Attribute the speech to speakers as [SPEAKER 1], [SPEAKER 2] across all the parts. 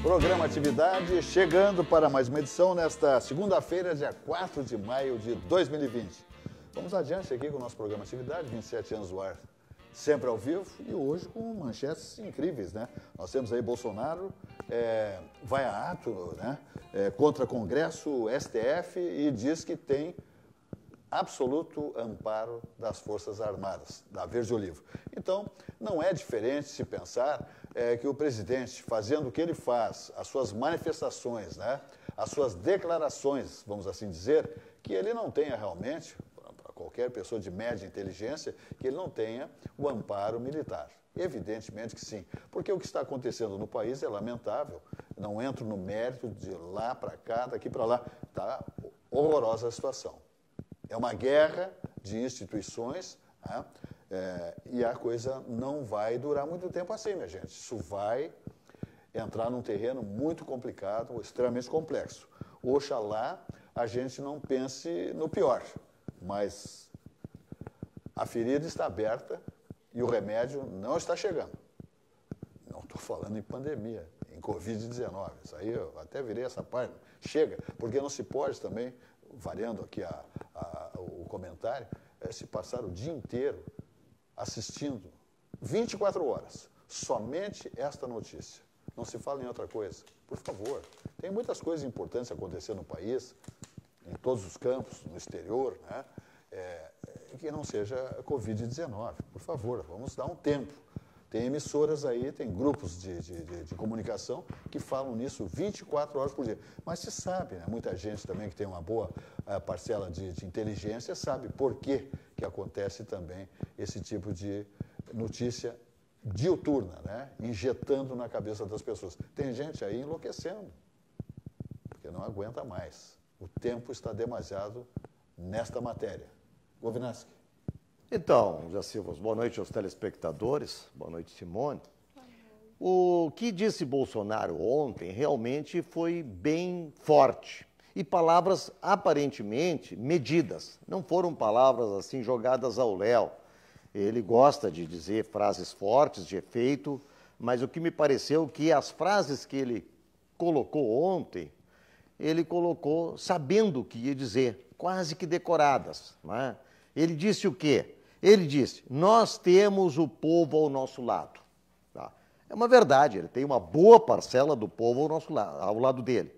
[SPEAKER 1] Programa Atividade chegando para mais uma edição nesta segunda-feira, dia 4 de maio de 2020. Vamos adiante aqui com o nosso programa Atividade, 27 anos do ar, sempre ao vivo e hoje com manchetes incríveis, né? Nós temos aí Bolsonaro, vai a ato, né? Contra Congresso, STF e diz que tem absoluto amparo das Forças Armadas, da Verde Olivo. Então, não é diferente se pensar que o presidente, fazendo o que ele faz, as suas manifestações, né, as suas declarações, vamos assim dizer, que ele não tenha realmente, para qualquer pessoa de média inteligência, que ele não tenha o amparo militar. Evidentemente que sim, porque o que está acontecendo no país é lamentável. Não entro no mérito de lá para cá, daqui para lá. Está horrorosa a situação. É uma guerra de instituições, né? E a coisa não vai durar muito tempo assim, minha gente. Isso vai entrar num terreno muito complicado, extremamente complexo. Oxalá a gente não pense no pior, mas a ferida está aberta e o remédio não está chegando. Não estou falando em pandemia, em Covid-19. Isso aí eu até virei essa página. Chega, porque não se pode também, variando aqui o comentário, se passar o dia inteiro assistindo 24 horas, somente esta notícia. Não se fala em outra coisa. Por favor, tem muitas coisas importantes acontecendo no país, em todos os campos, no exterior, né? Que não seja Covid-19. Por favor, vamos dar um tempo. Tem emissoras aí, tem grupos de comunicação que falam nisso 24 horas por dia. Mas se sabe, né? Muita gente também que tem uma boa parcela de inteligência sabe por que acontece também esse tipo de notícia diuturna, né? Injetando na cabeça das pessoas. Tem gente aí enlouquecendo, porque não aguenta mais. O tempo está demasiado nesta matéria. Govinaski.
[SPEAKER 2] Então, José Silva, boa noite aos telespectadores, boa noite, Simone. O que disse Bolsonaro ontem realmente foi bem forte e palavras aparentemente medidas, não foram palavras assim jogadas ao léu. Ele gosta de dizer frases fortes, de efeito, mas o que me pareceu que as frases que ele colocou ontem, ele colocou sabendo o que ia dizer, quase que decoradas, né? Ele disse o quê? Ele disse, nós temos o povo ao nosso lado. Tá? É uma verdade, ele tem uma boa parcela do povo ao lado dele.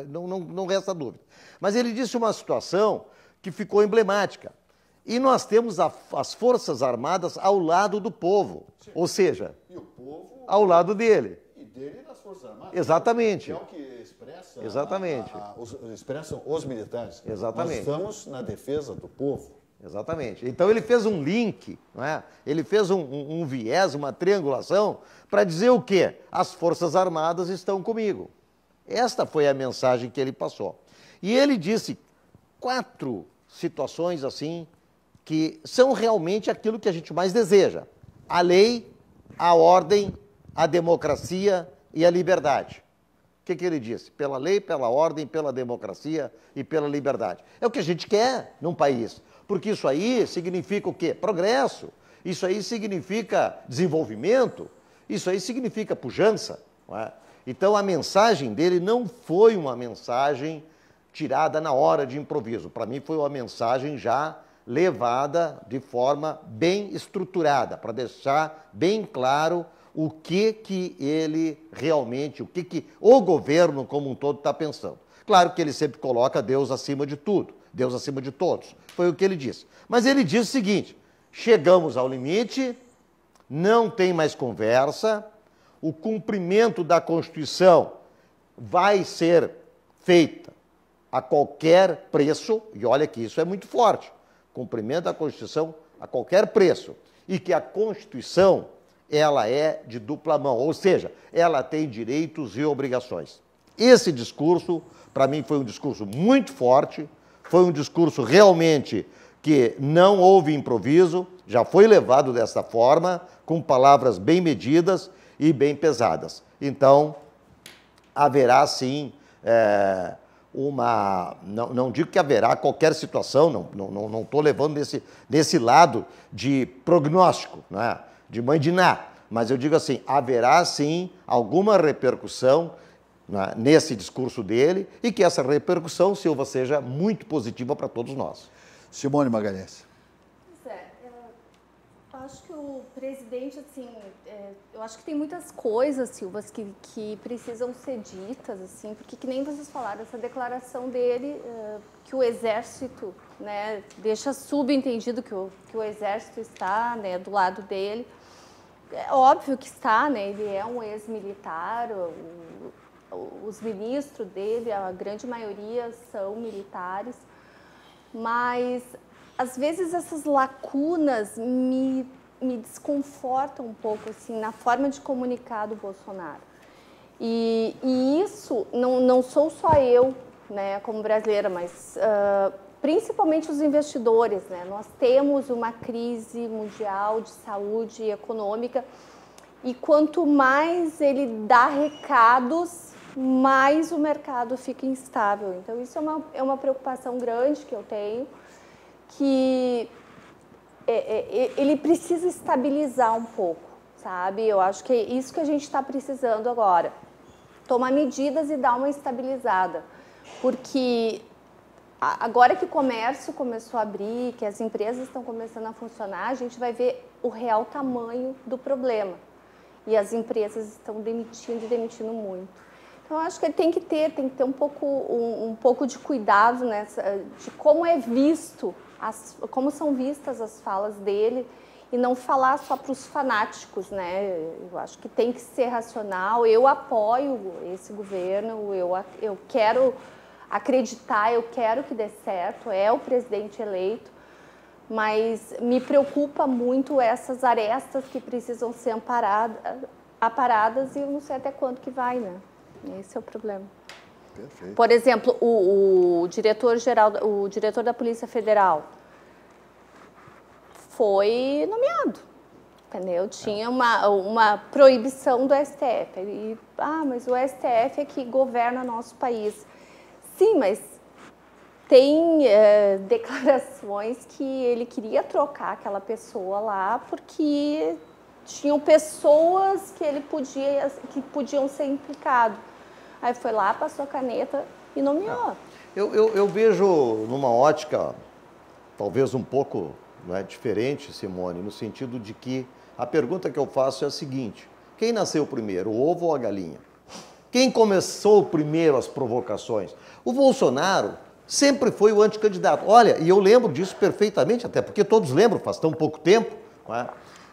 [SPEAKER 2] Não resta dúvida. Mas ele disse uma situação que ficou emblemática. E nós temos as Forças Armadas ao lado do povo. Sim. Ou seja,
[SPEAKER 1] e o povo
[SPEAKER 2] ao lado dele.
[SPEAKER 1] E dele das Forças Armadas.
[SPEAKER 2] Exatamente.
[SPEAKER 1] Que é o que expressa,
[SPEAKER 2] exatamente.
[SPEAKER 1] Expressam os militares.
[SPEAKER 2] Exatamente.
[SPEAKER 1] Nós estamos na defesa do povo.
[SPEAKER 2] Exatamente. Então ele fez um link, não é? Ele fez um viés, uma triangulação, para dizer o quê? As Forças Armadas estão comigo. Esta foi a mensagem que ele passou. E ele disse 4 situações assim que são realmente aquilo que a gente mais deseja. A lei, a ordem, a democracia e a liberdade. O que ele disse? Pela lei, pela ordem, pela democracia e pela liberdade. É o que a gente quer num país. Porque isso aí significa o quê? Progresso. Isso aí significa desenvolvimento. Isso aí significa pujança. Não é? Então, a mensagem dele não foi uma mensagem tirada na hora de improviso. Para mim, foi uma mensagem já levada de forma bem estruturada, para deixar bem claro o que ele realmente, o que o governo como um todo está pensando. Claro que ele sempre coloca Deus acima de tudo, Deus acima de todos. Foi o que ele disse. Mas ele diz o seguinte, chegamos ao limite, não tem mais conversa, o cumprimento da Constituição vai ser feito a qualquer preço, e olha que isso é muito forte, cumprimento da Constituição a qualquer preço, e que a Constituição, ela é de dupla mão, ou seja, ela tem direitos e obrigações. Esse discurso, para mim, foi um discurso muito forte, foi um discurso realmente que não houve improviso, já foi levado dessa forma, com palavras bem medidas e bem pesadas. Então, haverá sim não digo que haverá qualquer situação, não estou levando nesse lado de prognóstico, né, de mandinar, mas eu digo assim, haverá sim alguma repercussão né, nesse discurso dele e que essa repercussão, Silva, seja muito positiva para todos nós.
[SPEAKER 1] Simone Magalhães.
[SPEAKER 3] Pois é, eu acho que o presidente, assim, eu acho que tem muitas coisas, Silva, que precisam ser ditas, assim, porque que nem vocês falaram, essa declaração dele, que o Exército, né, deixa subentendido que o Exército está, né, do lado dele. É óbvio que está, né, ele é um ex-militar, os ministros dele, a grande maioria são militares, mas às vezes essas lacunas me desconfortam um pouco assim, na forma de comunicar do Bolsonaro. E isso não sou só eu, né, como brasileira, mas principalmente os investidores, né? Nós temos uma crise mundial de saúde econômica e quanto mais ele dá recados, mais o mercado fica instável. Então, isso é uma preocupação grande que eu tenho, que ele precisa estabilizar um pouco, sabe? Eu acho que é isso que a gente está precisando agora. Tomar medidas e dar uma estabilizada. Porque agora que o comércio começou a abrir, que as empresas estão começando a funcionar, a gente vai ver o real tamanho do problema. E as empresas estão demitindo e demitindo muito. Então, eu acho que ele tem que ter um pouco de cuidado de como é visto, como são vistas as falas dele, e não falar só para os fanáticos, né? Eu acho que tem que ser racional. Eu apoio esse governo, eu quero acreditar, eu quero que dê certo, é o presidente eleito, mas me preocupa muito essas arestas que precisam ser aparadas e eu não sei até quando que vai, né? Esse é o problema.
[SPEAKER 1] Perfeito.
[SPEAKER 3] Por exemplo, o diretor da Polícia Federal foi nomeado, entendeu? Tinha uma proibição do STF. Mas o STF é que governa nosso país. Sim, mas tem declarações que ele queria trocar aquela pessoa lá porque tinham pessoas que podiam ser implicadas. Aí foi lá, passou a caneta e nomeou.
[SPEAKER 2] Eu vejo numa ótica talvez um pouco, não é, diferente, Simone, no sentido de que a pergunta que eu faço é a seguinte: quem nasceu primeiro, o ovo ou a galinha? Quem começou primeiro as provocações? O Bolsonaro sempre foi o anticandidato. Olha, e eu lembro disso perfeitamente, até porque todos lembram, faz tão pouco tempo, não é?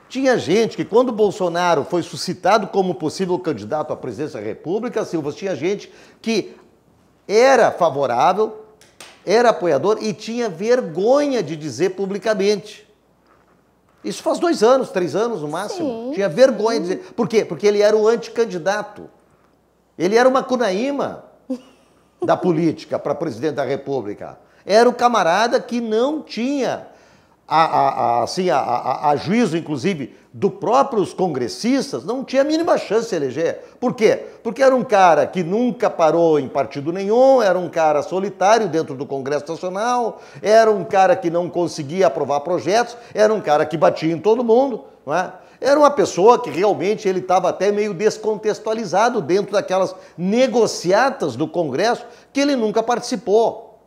[SPEAKER 2] Tinha gente que, quando o Bolsonaro foi suscitado como possível candidato à presidência da República, Silva, tinha gente que era favorável, era apoiador e tinha vergonha de dizer publicamente. Isso faz 2 anos, 3 anos no máximo.
[SPEAKER 3] Sim.
[SPEAKER 2] Tinha vergonha de dizer. Por quê? Porque ele era o anticandidato. Ele era uma cunaíma da política para presidente da República. Era o camarada que não tinha, a juízo, inclusive, dos próprios congressistas, não tinha a mínima chance de eleger. Por quê? Porque era um cara que nunca parou em partido nenhum, era um cara solitário dentro do Congresso Nacional, era um cara que não conseguia aprovar projetos, era um cara que batia em todo mundo, não é? Era uma pessoa que realmente ele estava até meio descontextualizado dentro daquelas negociatas do Congresso que ele nunca participou.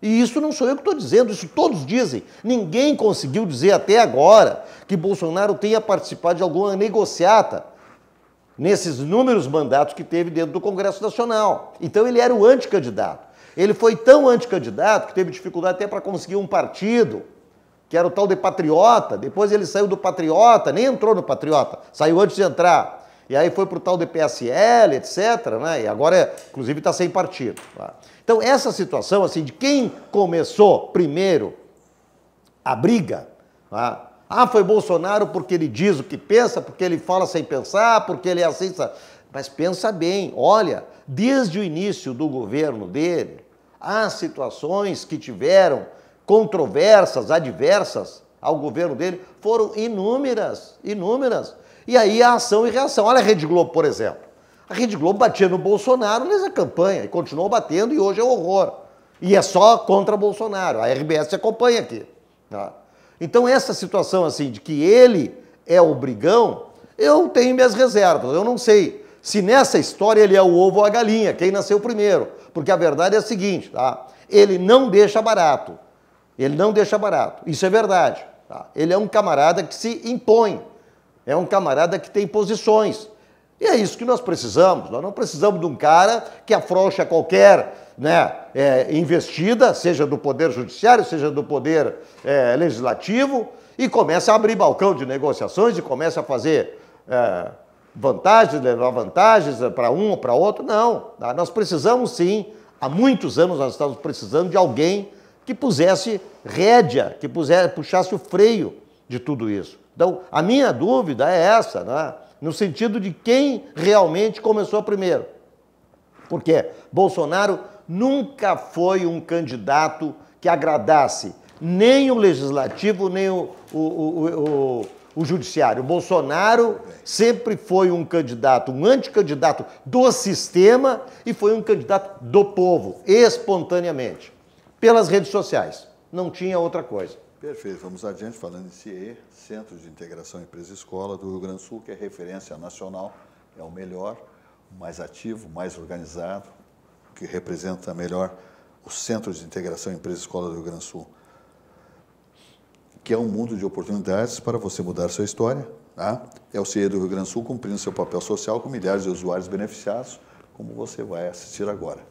[SPEAKER 2] E isso não sou eu que estou dizendo, isso todos dizem. Ninguém conseguiu dizer até agora que Bolsonaro tenha participado de alguma negociata nesses inúmeros mandatos que teve dentro do Congresso Nacional. Então ele era o anticandidato. Ele foi tão anticandidato que teve dificuldade até para conseguir um partido, que era o tal de Patriota. Depois ele saiu do Patriota, nem entrou no Patriota, saiu antes de entrar. E aí foi para o tal de PSL, etc., né? E agora, inclusive, está sem partido. Tá? Então, essa situação, assim, de quem começou primeiro a briga, tá? Foi Bolsonaro porque ele diz o que pensa, porque ele fala sem pensar, porque ele é assim. Mas pensa bem, olha, desde o início do governo dele, as situações que tiveram controversas, adversas ao governo dele, foram inúmeras. E aí a ação e reação. Olha a Rede Globo, por exemplo. A Rede Globo batia no Bolsonaro nessa campanha e continuou batendo e hoje é um horror. E é só contra Bolsonaro. A RBS acompanha aqui. Tá? Então essa situação assim de que ele é o brigão, eu tenho minhas reservas. Eu não sei se nessa história ele é o ovo ou a galinha, quem nasceu primeiro. Porque a verdade é a seguinte, tá? Ele não deixa barato. Ele não deixa barato. Isso é verdade. Tá? Ele é um camarada que se impõe. É um camarada que tem posições. E é isso que nós precisamos. Nós não precisamos de um cara que afrouxa qualquer, né, investida, seja do Poder Judiciário, seja do Poder Legislativo, e começa a abrir balcão de negociações e começa a fazer vantagens, levar vantagens para um ou para outro. Não. Tá? Nós precisamos sim, há muitos anos nós estamos precisando de alguém que pusesse rédea, que puxasse o freio de tudo isso. Então, a minha dúvida é essa, né? No sentido de quem realmente começou primeiro. Porque Bolsonaro nunca foi um candidato que agradasse nem o legislativo, nem o judiciário. Bolsonaro sempre foi um candidato, um anticandidato do sistema e foi um candidato do povo, espontaneamente, pelas redes sociais. Não tinha outra coisa.
[SPEAKER 1] Perfeito. Vamos adiante falando em CIE, Centro de Integração Empresa-Escola do Rio Grande do Sul, que é referência nacional, é o melhor, o mais ativo, mais organizado, que representa melhor o Centro de Integração Empresa-Escola do Rio Grande do Sul, que é um mundo de oportunidades para você mudar sua história. Tá? É o CIE do Rio Grande do Sul cumprindo seu papel social com milhares de usuários beneficiados, como você vai assistir agora.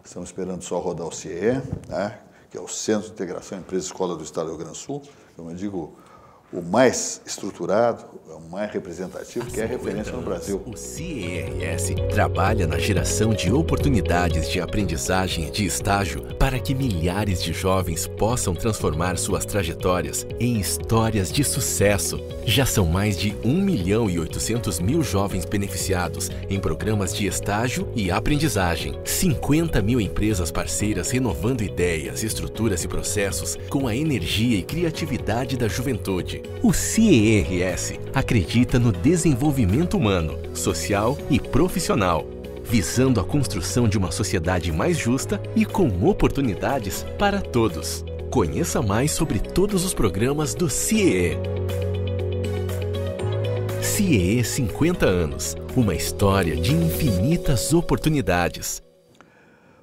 [SPEAKER 1] Estamos esperando só rodar o CIE, né, que é o Centro de Integração Empresa-Escola do Estado do Rio Grande do Sul, como eu digo, o mais estruturado, o mais representativo, que é a referência no Brasil.
[SPEAKER 4] O CIERS trabalha na geração de oportunidades de aprendizagem e de estágio para que milhares de jovens possam transformar suas trajetórias em histórias de sucesso. Já são mais de 1.800.000 jovens beneficiados em programas de estágio e aprendizagem. 50.000 empresas parceiras renovando ideias, estruturas e processos com a energia e criatividade da juventude. O CIERS acredita no desenvolvimento humano, social e profissional, visando a construção de uma sociedade mais justa e com oportunidades para todos. Conheça mais sobre todos os programas do CIE. CIE 50 anos, uma história de infinitas oportunidades.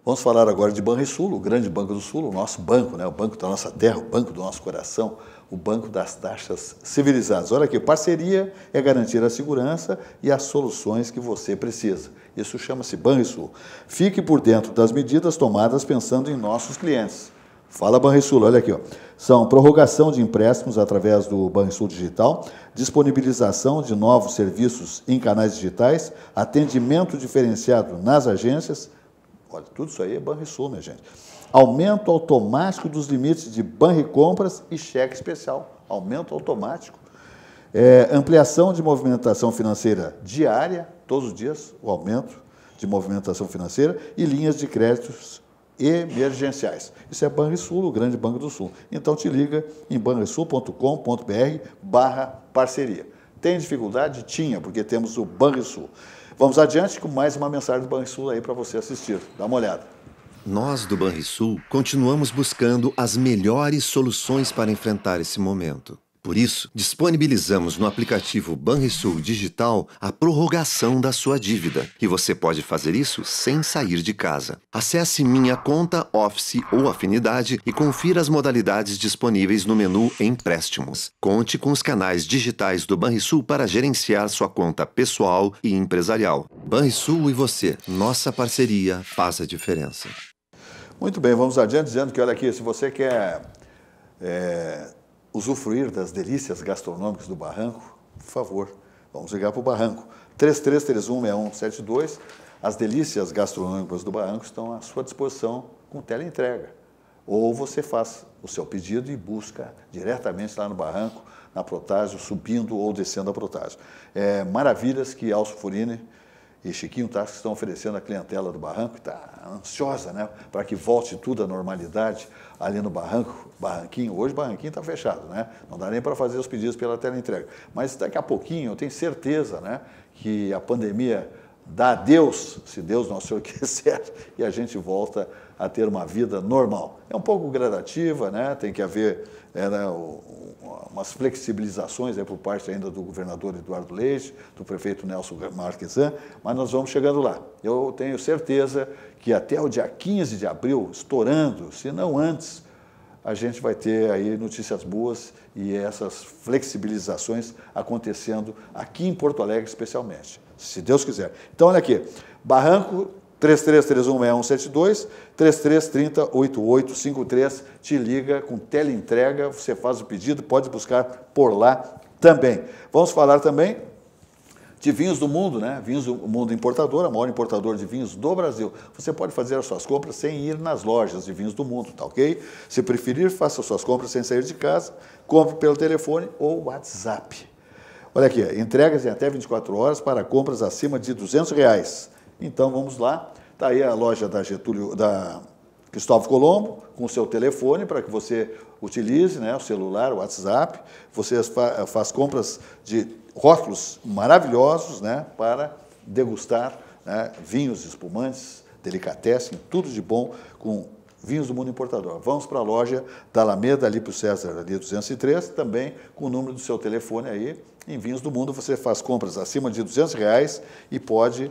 [SPEAKER 1] Vamos falar agora de Banrisul, o grande Banco do Sul, o nosso banco, né? O banco da nossa terra, o banco do nosso coração, o banco das taxas civilizadas. Olha aqui, parceria é garantir a segurança e as soluções que você precisa. Isso chama-se Banrisul. Fique por dentro das medidas tomadas pensando em nossos clientes. Fala Banrisul, olha aqui, ó. São prorrogação de empréstimos através do Banrisul Digital, disponibilização de novos serviços em canais digitais, atendimento diferenciado nas agências. Olha, tudo isso aí é Banrisul, minha gente. Aumento automático dos limites de Banricompras e cheque especial. Aumento automático. Ampliação de movimentação financeira diária, todos os dias, o aumento de movimentação financeira e linhas de créditos emergenciais. Isso é Banrisul, o grande Banco do Sul. Então te liga em banrisul.com.br/parceria. Tem dificuldade? Tinha, porque temos o Banrisul. Vamos adiante com mais uma mensagem do Banrisul aí para você assistir. Dá uma olhada.
[SPEAKER 5] Nós do Banrisul continuamos buscando as melhores soluções para enfrentar esse momento. Por isso, disponibilizamos no aplicativo Banrisul Digital a prorrogação da sua dívida. E você pode fazer isso sem sair de casa. Acesse Minha Conta, Office ou Afinidade e confira as modalidades disponíveis no menu Empréstimos. Conte com os canais digitais do Banrisul para gerenciar sua conta pessoal e empresarial. Banrisul e você, nossa parceria faz a diferença.
[SPEAKER 1] Muito bem, vamos adiante dizendo que, olha aqui, se você quer usufruir das delícias gastronômicas do Barranco, por favor, vamos ligar para o Barranco. 33316172. As delícias gastronômicas do Barranco estão à sua disposição com teleentrega. Ou você faz o seu pedido e busca diretamente lá no Barranco, na Protásio, subindo ou descendo a Protásio. Maravilhas que Alcio Furini e Chiquinho Tassi estão oferecendo à clientela do Barranco, que está ansiosa, né, para que volte tudo à normalidade ali no Barranquinho. Hoje o Barranquinho está fechado, né? Não dá nem para fazer os pedidos pela teleentrega. Mas daqui a pouquinho, eu tenho certeza, né, que a pandemia dar adeus, se Deus Nosso Senhor quiser, e a gente volta a ter uma vida normal. É um pouco gradativa, né? Tem que haver umas flexibilizações por parte ainda do governador Eduardo Leite, do prefeito Nelson Marquesan, mas nós vamos chegando lá. Eu tenho certeza que até o dia 15 de abril, estourando, se não antes, a gente vai ter aí notícias boas e essas flexibilizações acontecendo aqui em Porto Alegre especialmente, se Deus quiser. Então, olha aqui, Barranco 33316172, 33308853, te liga com teleentrega, você faz o pedido, pode buscar por lá também. Vamos falar também de Vinhos do Mundo, né? Vinhos do Mundo Importadora, maior importador de vinhos do Brasil. Você pode fazer as suas compras sem ir nas lojas de vinhos do mundo, tá ok? Se preferir, faça as suas compras sem sair de casa, compre pelo telefone ou WhatsApp. Olha aqui, entregas em até 24 horas para compras acima de R$200. Então, vamos lá. Está aí a loja da Cristóvão Colombo, com o seu telefone, para que você utilize, né, o celular, o WhatsApp. Você faz compras de rótulos maravilhosos, né, para degustar, né, vinhos, espumantes, delicatessen, tudo de bom com Vinhos do Mundo Importador. Vamos para a loja da Alameda, ali para o César, ali 203, também com o número do seu telefone aí. Em Vinhos do Mundo você faz compras acima de R$200 e pode,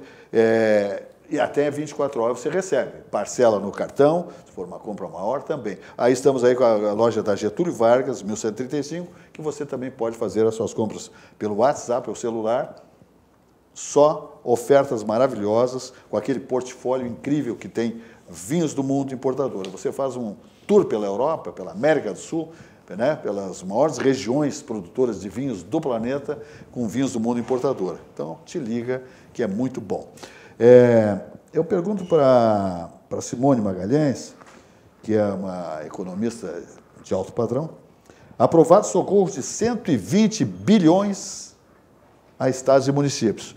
[SPEAKER 1] e até 24 horas você recebe. Parcela no cartão, se for uma compra maior também. Aí estamos aí com a loja da Getúlio Vargas, 1135, que você também pode fazer as suas compras pelo WhatsApp, pelo celular. Só ofertas maravilhosas, com aquele portfólio incrível que tem Vinhos do Mundo Importadora. Você faz um tour pela Europa, pela América do Sul, né, pelas maiores regiões produtoras de vinhos do planeta, com Vinhos do Mundo Importadora. Então, te liga, que é muito bom. Eu pergunto para Simone Magalhães, que é uma economista de alto padrão, aprovado socorro de 120 bilhões a estados e municípios.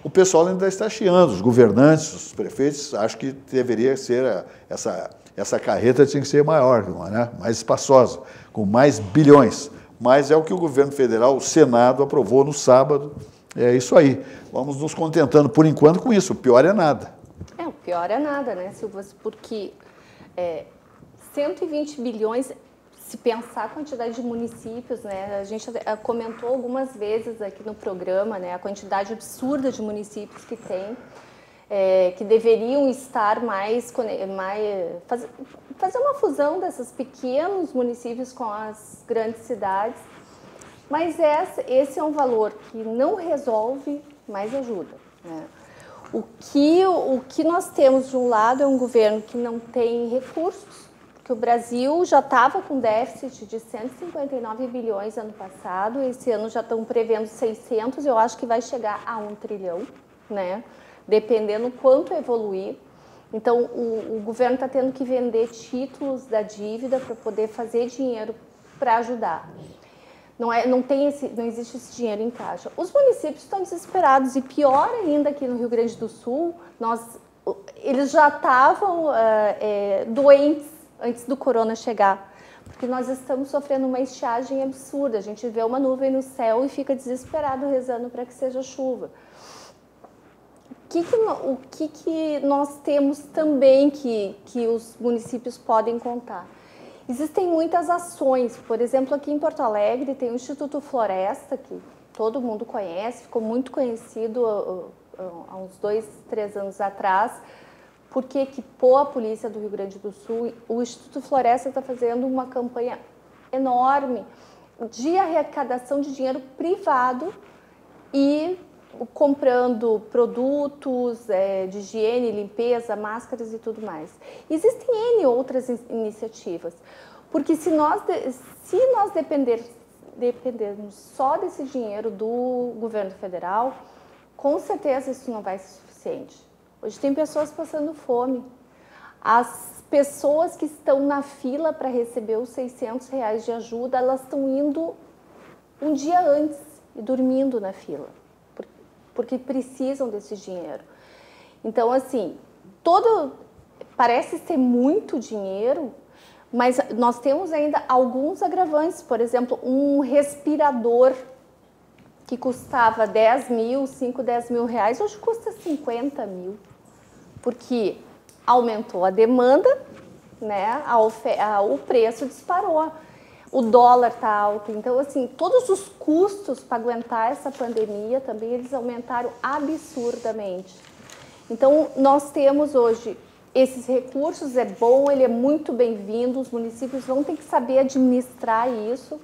[SPEAKER 1] O pessoal ainda está chiando, os governantes, os prefeitos, acho que deveria ser essa carreta tinha que ser maior, né? Mais espaçosa, com mais bilhões. Mas é o que o governo federal, o Senado, aprovou no sábado. É isso aí. Vamos nos contentando, por enquanto, com isso. O pior é nada.
[SPEAKER 3] O pior é nada, né, Silvas? Porque 120 bilhões, se pensar a quantidade de municípios, né, a gente comentou algumas vezes aqui no programa, né, a quantidade absurda de municípios que tem, que deveriam estar fazer uma fusão desses pequenos municípios com as grandes cidades, mas esse é um valor que não resolve, mas ajuda, né? O que nós temos de um lado é um governo que não tem recursos, que o Brasil já estava com déficit de 159 bilhões ano passado, esse ano já estão prevendo 600, eu acho que vai chegar a 1 trilhão, né? Dependendo quanto evoluir. Então, o governo está tendo que vender títulos da dívida para poder fazer dinheiro para ajudar. Não existe esse dinheiro em caixa. Os municípios estão desesperados e pior ainda aqui no Rio Grande do Sul, eles já estavam doentes antes do corona chegar, porque nós estamos sofrendo uma estiagem absurda. A gente vê uma nuvem no céu e fica desesperado rezando para que seja chuva. O que nós temos também que os municípios podem contar? Existem muitas ações, por exemplo, aqui em Porto Alegre tem o Instituto Floresta, que todo mundo conhece, ficou muito conhecido há uns 2, 3 anos atrás, porque equipou a Polícia do Rio Grande do Sul. O Instituto Floresta está fazendo uma campanha enorme de arrecadação de dinheiro privado e comprando produtos de higiene, limpeza, máscaras e tudo mais. Existem N outras iniciativas, porque se nós dependermos só desse dinheiro do governo federal, com certeza isso não vai ser suficiente. Hoje tem pessoas passando fome. As pessoas que estão na fila para receber os R$600 de ajuda, elas estão indo um dia antes e dormindo na fila, porque precisam desse dinheiro. Então, assim, parece ser muito dinheiro, mas nós temos ainda alguns agravantes. Por exemplo, um respirador que custava 10 mil, 5, 10 mil reais, hoje custa 50 mil. Porque aumentou a demanda, né? O preço disparou. O dólar está alto. Então, assim, todos os custos para aguentar essa pandemia também, eles aumentaram absurdamente. Então, nós temos hoje esses recursos, é bom, ele é muito bem-vindo, os municípios vão ter que saber administrar isso,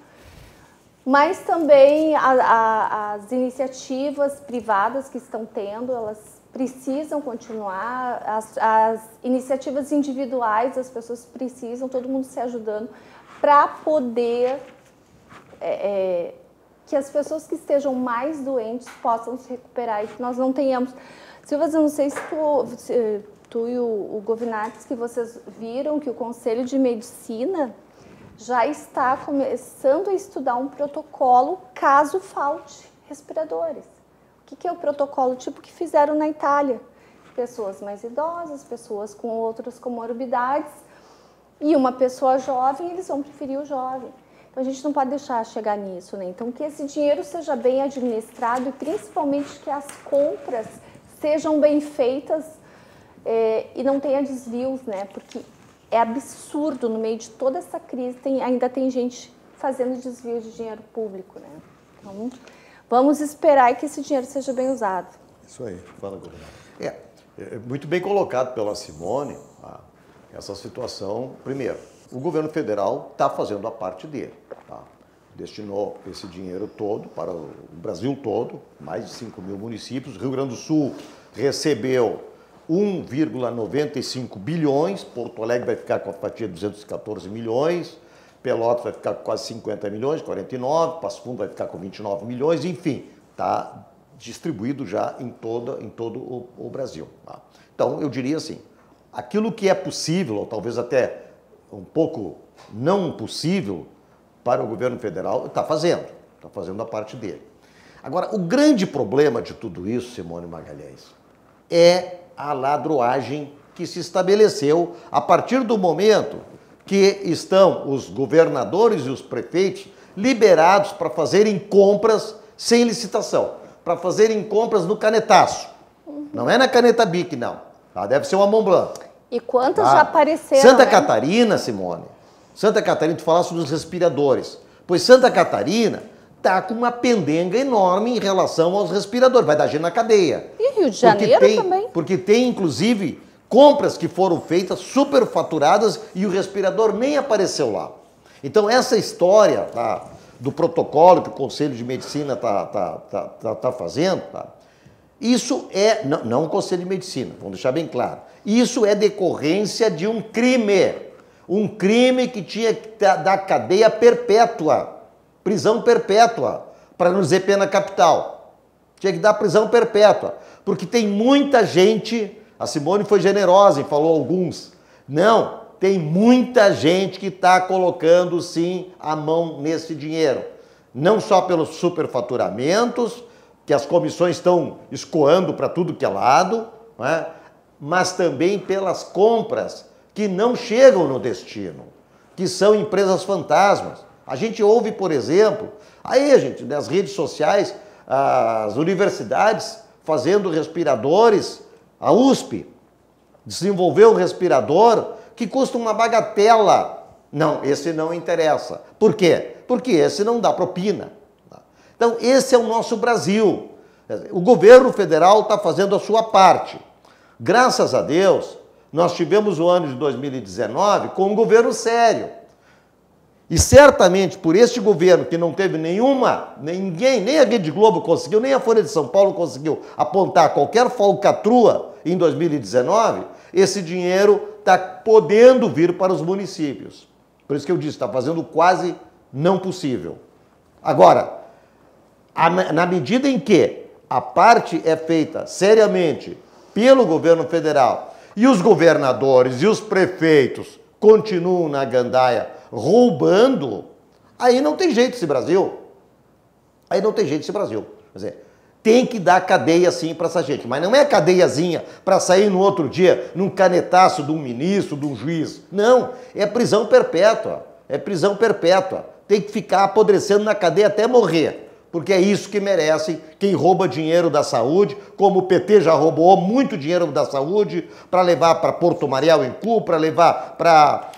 [SPEAKER 3] mas também as iniciativas privadas que estão tendo, elas precisam continuar, as iniciativas individuais, as pessoas precisam, todo mundo se ajudando, para poder que as pessoas que estejam mais doentes possam se recuperar e que nós não tenhamos... Silvas, eu não sei se tu e o Govinates, que vocês viram que o Conselho de Medicina já está começando a estudar um protocolo caso falte respiradores. O que é o protocolo? Tipo que fizeram na Itália. Pessoas mais idosas, pessoas com outras comorbidades e uma pessoa jovem, eles vão preferir o jovem. Então, a gente não pode deixar chegar nisso, né? Então, que esse dinheiro seja bem administrado e principalmente que as compras sejam bem feitas e não tenha desvios, né? Porque é absurdo, no meio de toda essa crise, ainda tem gente fazendo desvio de dinheiro público, né? Então, vamos esperar que esse dinheiro seja bem usado.
[SPEAKER 1] Isso aí. Fala, governador.
[SPEAKER 2] É muito bem colocado pela Simone essa situação. Primeiro, o governo federal está fazendo a parte dele. Tá? Destinou esse dinheiro todo para o Brasil todo, mais de 5 mil municípios. O Rio Grande do Sul recebeu 1,95 bilhões, Porto Alegre vai ficar com a fatia de 214 milhões, Pelotas vai ficar com quase 50 milhões, 49, Passo Fundo vai ficar com 29 milhões, enfim, está distribuído já em todo o Brasil. Tá? Então, eu diria assim, aquilo que é possível, ou talvez até um pouco não possível para o governo federal, está fazendo a parte dele. Agora, o grande problema de tudo isso, Simone Magalhães, é a ladroagem que se estabeleceu a partir do momento que estão os governadores e os prefeitos liberados para fazerem compras sem licitação, para fazerem compras no canetaço. Não é na caneta BIC, não. Deve ser uma Montblanc.
[SPEAKER 3] E quantas já apareceram,
[SPEAKER 2] Santa
[SPEAKER 3] né?
[SPEAKER 2] Catarina, Simone, Santa Catarina, tu falaste dos respiradores, pois Santa Catarina está com uma pendenga enorme em relação aos respiradores, vai dar gente na cadeia.
[SPEAKER 3] E Rio de Janeiro também.
[SPEAKER 2] Porque tem, inclusive, compras que foram feitas superfaturadas e o respirador nem apareceu lá. Então, essa história do protocolo que o Conselho de Medicina tá fazendo, isso é, não o Conselho de Medicina, vamos deixar bem claro, isso é decorrência de um crime que tinha que dar cadeia perpétua, prisão perpétua, para não dizer pena capital. Tinha que dar prisão perpétua, porque tem muita gente, a Simone foi generosa e falou alguns, não, tem muita gente que está colocando sim a mão nesse dinheiro, não só pelos superfaturamentos, que as comissões estão escoando para tudo que é lado, não é? Mas também pelas compras que não chegam no destino, que são empresas fantasmas. A gente ouve, por exemplo, gente, nas redes sociais, as universidades fazendo respiradores, a USP desenvolveu um respirador que custa uma bagatela. Não, esse não interessa. Por quê? Porque esse não dá propina. Então, esse é o nosso Brasil. O governo federal está fazendo a sua parte. Graças a Deus, nós tivemos o ano de 2019 com um governo sério. E certamente por este governo que não teve ninguém, nem a Rede Globo conseguiu, nem a Folha de São Paulo conseguiu apontar qualquer falcatrua em 2019, esse dinheiro está podendo vir para os municípios. Por isso que eu disse, está fazendo quase não possível. Agora, na medida em que a parte é feita seriamente pelo governo federal e os governadores e os prefeitos continuam na gandaia roubando, aí não tem jeito esse Brasil. Aí não tem jeito esse Brasil. Quer dizer, tem que dar cadeia sim para essa gente, mas não é cadeiazinha para sair no outro dia num canetaço de um ministro, de um juiz. Não, é prisão perpétua. É prisão perpétua. Tem que ficar apodrecendo na cadeia até morrer. porque é isso que merece quem rouba dinheiro da saúde, como o PT já roubou muito dinheiro da saúde para levar para Porto Mariel em Cuba, para levar para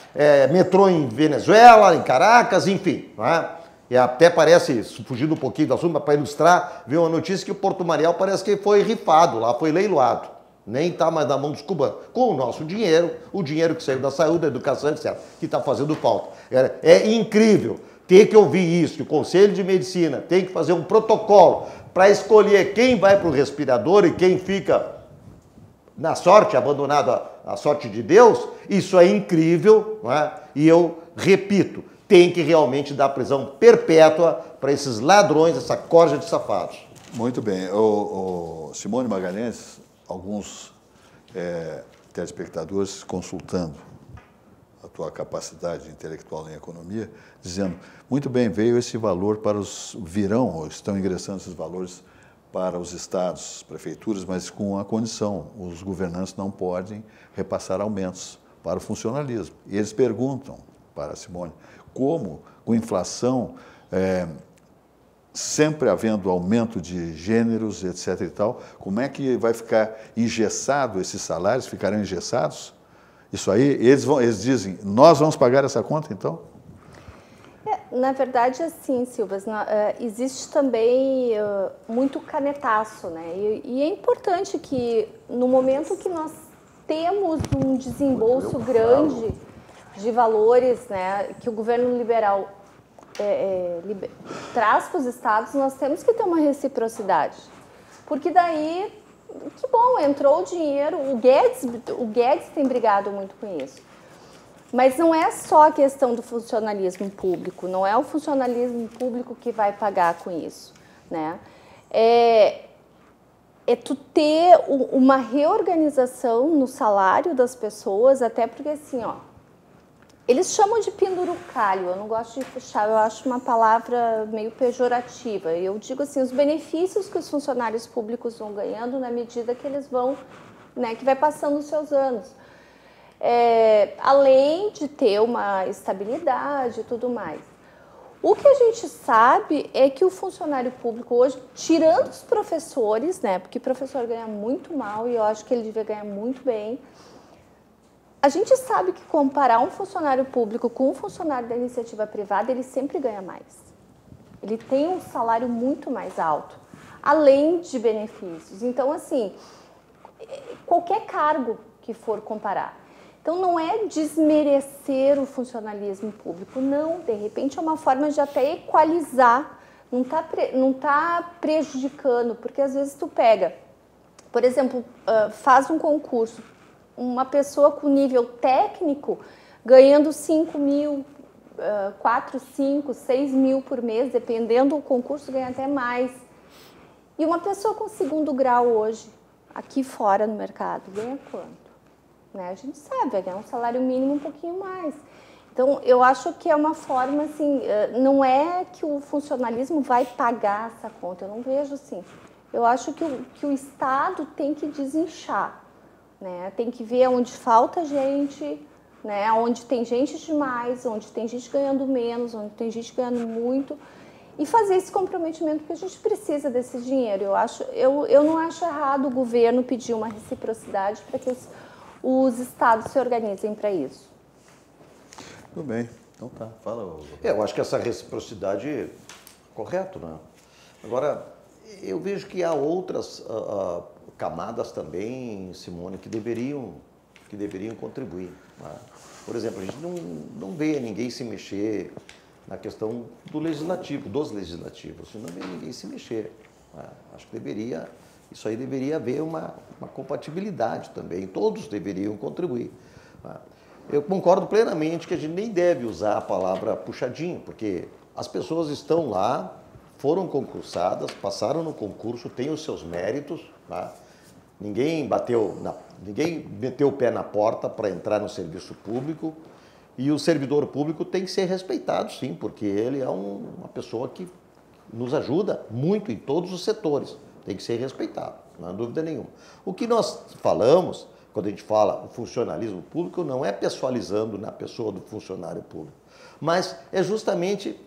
[SPEAKER 2] metrô em Venezuela, em Caracas, enfim. Não é? E até parece, fugindo um pouquinho do assunto, mas para ilustrar, veio uma notícia que o Porto Mariel parece que foi rifado lá, foi leiloado. Nem está mais na mão dos cubanos. Com o nosso dinheiro, o dinheiro que saiu da saúde, da educação, etc., que está fazendo falta. É incrível ter que ouvir isso, que o Conselho de Medicina tem que fazer um protocolo para escolher quem vai para o respirador e quem fica na sorte, abandonado à sorte de Deus. Isso é incrível, não é? E eu repito, tem que realmente dar prisão perpétua para esses ladrões, essa corja de safados.
[SPEAKER 1] Muito bem. Simone Magalhães, alguns telespectadores consultando a tua capacidade intelectual em economia, dizendo, muito bem, veio esse valor para ou estão ingressando esses valores para os estados, prefeituras, mas com a condição, os governantes não podem repassar aumentos para o funcionalismo. E eles perguntam para a Simone, como com inflação, sempre havendo aumento de gêneros, etc. e tal, como é que vai ficar engessado esses salários, ficarão engessados? Isso aí, eles dizem, nós vamos pagar essa conta, então?
[SPEAKER 3] Na verdade, assim, Silvas, existe também muito canetaço, né? E é importante que, no momento que nós temos um desembolso grande de valores, né, que o governo liberal traz para os estados, nós temos que ter uma reciprocidade. Porque daí, que bom, entrou o dinheiro, o Guedes tem brigado muito com isso. Mas não é só a questão do funcionalismo público, não é o funcionalismo público que vai pagar com isso, né? É tu ter uma reorganização no salário das pessoas, até porque assim, ó, eles chamam de pendurucalho, eu não gosto de fechar, eu acho uma palavra meio pejorativa. Eu digo assim, os benefícios que os funcionários públicos vão ganhando na medida que eles vão, né, que vai passando os seus anos. Além de ter uma estabilidade e tudo mais. O que a gente sabe é que o funcionário público hoje, tirando os professores, né, porque o professor ganha muito mal e eu acho que ele devia ganhar muito bem, a gente sabe que comparar um funcionário público com um funcionário da iniciativa privada, ele sempre ganha mais. Ele tem um salário muito mais alto, além de benefícios. Então, assim, qualquer cargo que for comparar. Então, não é desmerecer o funcionalismo público, não. De repente, é uma forma de até equalizar, não tá prejudicando, porque às vezes tu pega, por exemplo, faz um concurso, uma pessoa com nível técnico ganhando 5 mil, 4, 5, 6 mil por mês, dependendo do concurso, ganha até mais. E uma pessoa com segundo grau hoje, aqui fora no mercado, ganha quanto? Né? A gente sabe, vai ganhar um salário mínimo um pouquinho mais. Então, eu acho que é uma forma, assim, não é que o funcionalismo vai pagar essa conta, eu não vejo assim. Eu acho que o Estado tem que desinchar, né? Tem que ver onde falta gente, né? Onde tem gente demais, onde tem gente ganhando menos, onde tem gente ganhando muito, e fazer esse comprometimento, porque a gente precisa desse dinheiro. Eu não acho errado o governo pedir uma reciprocidade para que os estados se organizem para isso.
[SPEAKER 1] Tudo bem. Então tá, fala.
[SPEAKER 2] Eu acho que essa reciprocidade é correto, né? Agora, eu vejo que há outras camadas também, Simone, que deveriam contribuir. Né? Por exemplo, a gente não vê ninguém se mexer na questão dos legislativos. Não vê ninguém se mexer. Né? Acho que isso aí deveria haver uma compatibilidade também, todos deveriam contribuir. Eu concordo plenamente que a gente nem deve usar a palavra puxadinho, porque as pessoas estão lá, foram concursadas, passaram no concurso, têm os seus méritos, tá? Ninguém meteu o pé na porta para entrar no serviço público, e o servidor público tem que ser respeitado, sim, porque ele é uma pessoa que nos ajuda muito em todos os setores. Tem que ser respeitado, não há dúvida nenhuma. O que nós falamos, quando a gente fala o funcionalismo público, não é pessoalizando na pessoa do funcionário público, mas é justamente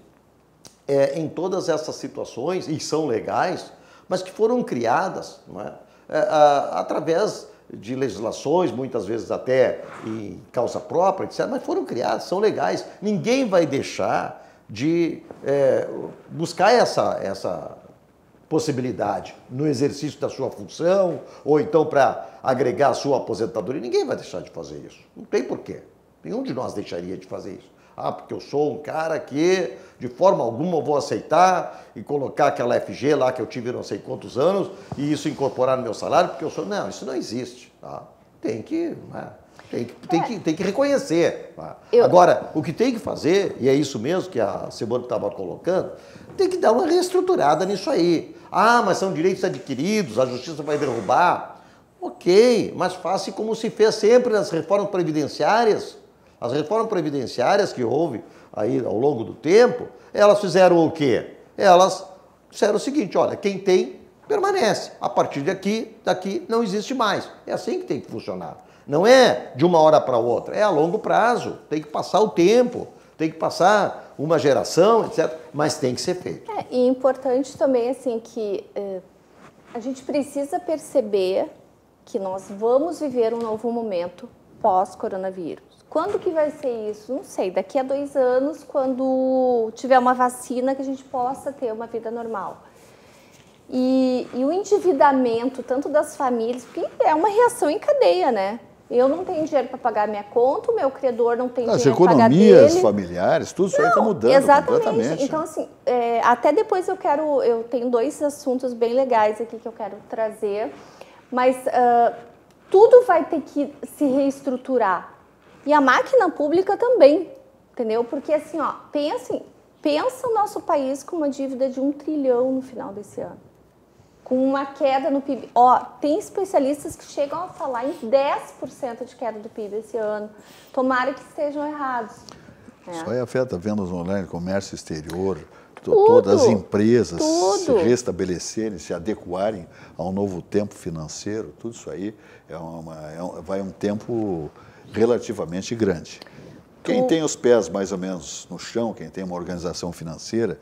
[SPEAKER 2] em todas essas situações, e são legais, mas que foram criadas, não é? Através de legislações, muitas vezes até em causa própria, etc., mas foram criadas, são legais. Ninguém vai deixar de buscar essa possibilidade no exercício da sua função, ou então para agregar a sua aposentadoria. Ninguém vai deixar de fazer isso. Não tem porquê. Nenhum de nós deixaria de fazer isso. Porque eu sou um cara que, de forma alguma, eu vou aceitar e colocar aquela FG lá que eu tive não sei quantos anos e isso incorporar no meu salário, porque eu sou... Não, isso não existe. Tá? Tem que reconhecer. Tá? Agora, o que tem que fazer, e é isso mesmo que a Simone estava colocando, tem que dar uma reestruturada nisso aí. Mas são direitos adquiridos, a justiça vai derrubar. Ok, mas faça como se fez sempre nas reformas previdenciárias. As reformas previdenciárias que houve aí ao longo do tempo, elas fizeram o quê? Elas disseram o seguinte, olha, quem tem, permanece. A partir daqui não existe mais. É assim que tem que funcionar. Não é de uma hora para outra, é a longo prazo. Tem que passar o tempo, tem que passar uma geração, etc. Mas tem que ser feito.
[SPEAKER 3] E é importante também, assim, que a gente precisa perceber que nós vamos viver um novo momento pós-coronavírus. Quando que vai ser isso? Não sei, daqui a 2 anos, quando tiver uma vacina, que a gente possa ter uma vida normal. E o endividamento, tanto das famílias, porque é uma reação em cadeia, né? Eu não tenho dinheiro para pagar minha conta, o meu credor não tem dinheiro para pagar dele.
[SPEAKER 1] As economias familiares, tudo isso aí está mudando completamente.
[SPEAKER 3] Então, assim, até depois eu tenho 2 assuntos bem legais aqui que eu quero trazer, mas tudo vai ter que se reestruturar. E a máquina pública também, entendeu? Porque assim, pensa o nosso país com uma dívida de 1 trilhão no final desse ano. Com uma queda no PIB. Tem especialistas que chegam a falar em 10% de queda do PIB esse ano. Tomara que estejam errados.
[SPEAKER 1] Isso aí afeta vendas online, comércio exterior, todas as empresas se restabelecerem, se adequarem a um novo tempo financeiro, tudo isso aí vai um tempo relativamente grande. Quem tem os pés mais ou menos no chão, quem tem uma organização financeira,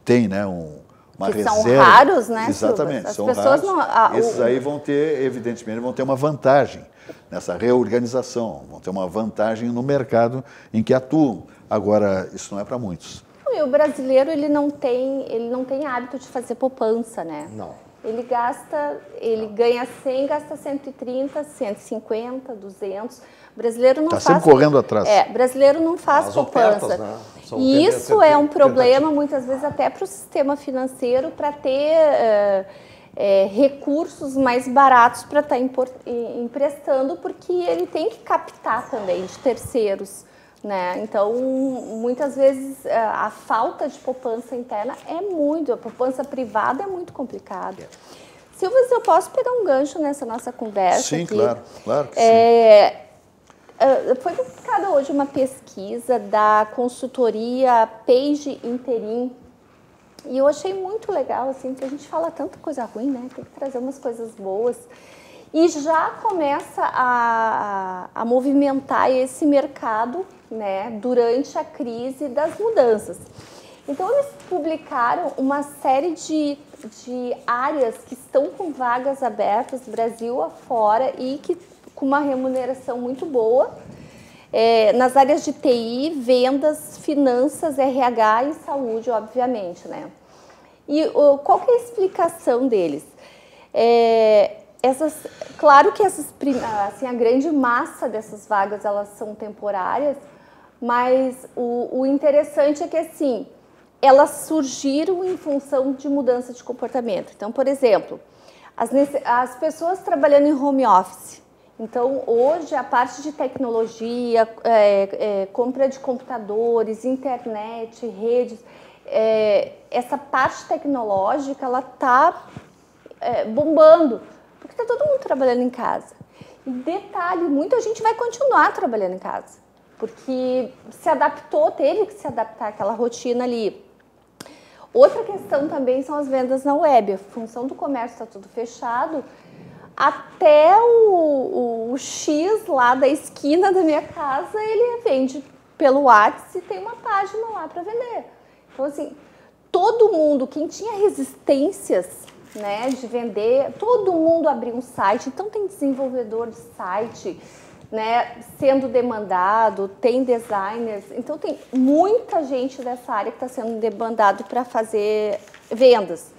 [SPEAKER 1] tem, né, uma reserva.
[SPEAKER 3] São raros, né?
[SPEAKER 1] Exatamente, são raros. Esses aí vão ter, evidentemente, uma vantagem nessa reorganização, vão ter uma vantagem no mercado em que atuam. Agora, isso não é para muitos.
[SPEAKER 3] E o brasileiro, ele não tem hábito de fazer poupança, né?
[SPEAKER 2] Não.
[SPEAKER 3] Ele ganha 100, gasta 130, 150, 200. O brasileiro não faz...
[SPEAKER 1] Está sempre correndo atrás.
[SPEAKER 3] Brasileiro não faz poupança.
[SPEAKER 2] Ofertas, né?
[SPEAKER 3] E isso é um problema, muitas vezes, até para o sistema financeiro, para ter recursos mais baratos para estar emprestando, porque ele tem que captar também de terceiros. Né? Então, muitas vezes, a falta de poupança interna a poupança privada é muito complicada. Silvia, eu posso pegar um gancho nessa nossa conversa?
[SPEAKER 1] Sim,
[SPEAKER 3] aqui?
[SPEAKER 1] claro que sim.
[SPEAKER 3] Foi publicada hoje uma pesquisa da consultoria Page Interim, e eu achei muito legal, assim, porque a gente fala tanta coisa ruim, né? Tem que trazer umas coisas boas. E já começa a movimentar esse mercado, né, durante a crise das mudanças. Então, eles publicaram uma série de áreas que estão com vagas abertas, Brasil afora, e que com uma remuneração muito boa, nas áreas de TI, vendas, finanças, RH e saúde, obviamente, né? E qual que é a explicação deles? Claro que a grande massa dessas vagas, elas são temporárias, mas o interessante é que, assim, elas surgiram em função de mudança de comportamento. Então, por exemplo, as pessoas trabalhando em home office. Então, hoje, a parte de tecnologia, compra de computadores, internet, redes, essa parte tecnológica, ela está bombando, porque está todo mundo trabalhando em casa. E detalhe, muita gente vai continuar trabalhando em casa, porque teve que se adaptar àquela rotina ali. Outra questão também são as vendas na web. A função do comércio está tudo fechado. Até o X lá da esquina da minha casa, ele vende pelo WhatsApp e tem uma página lá para vender. Então, assim, todo mundo, quem tinha resistências, né, de vender, todo mundo abriu um site, então tem desenvolvedor de site, né, sendo demandado, tem designers, então tem muita gente dessa área que está sendo demandado para fazer vendas.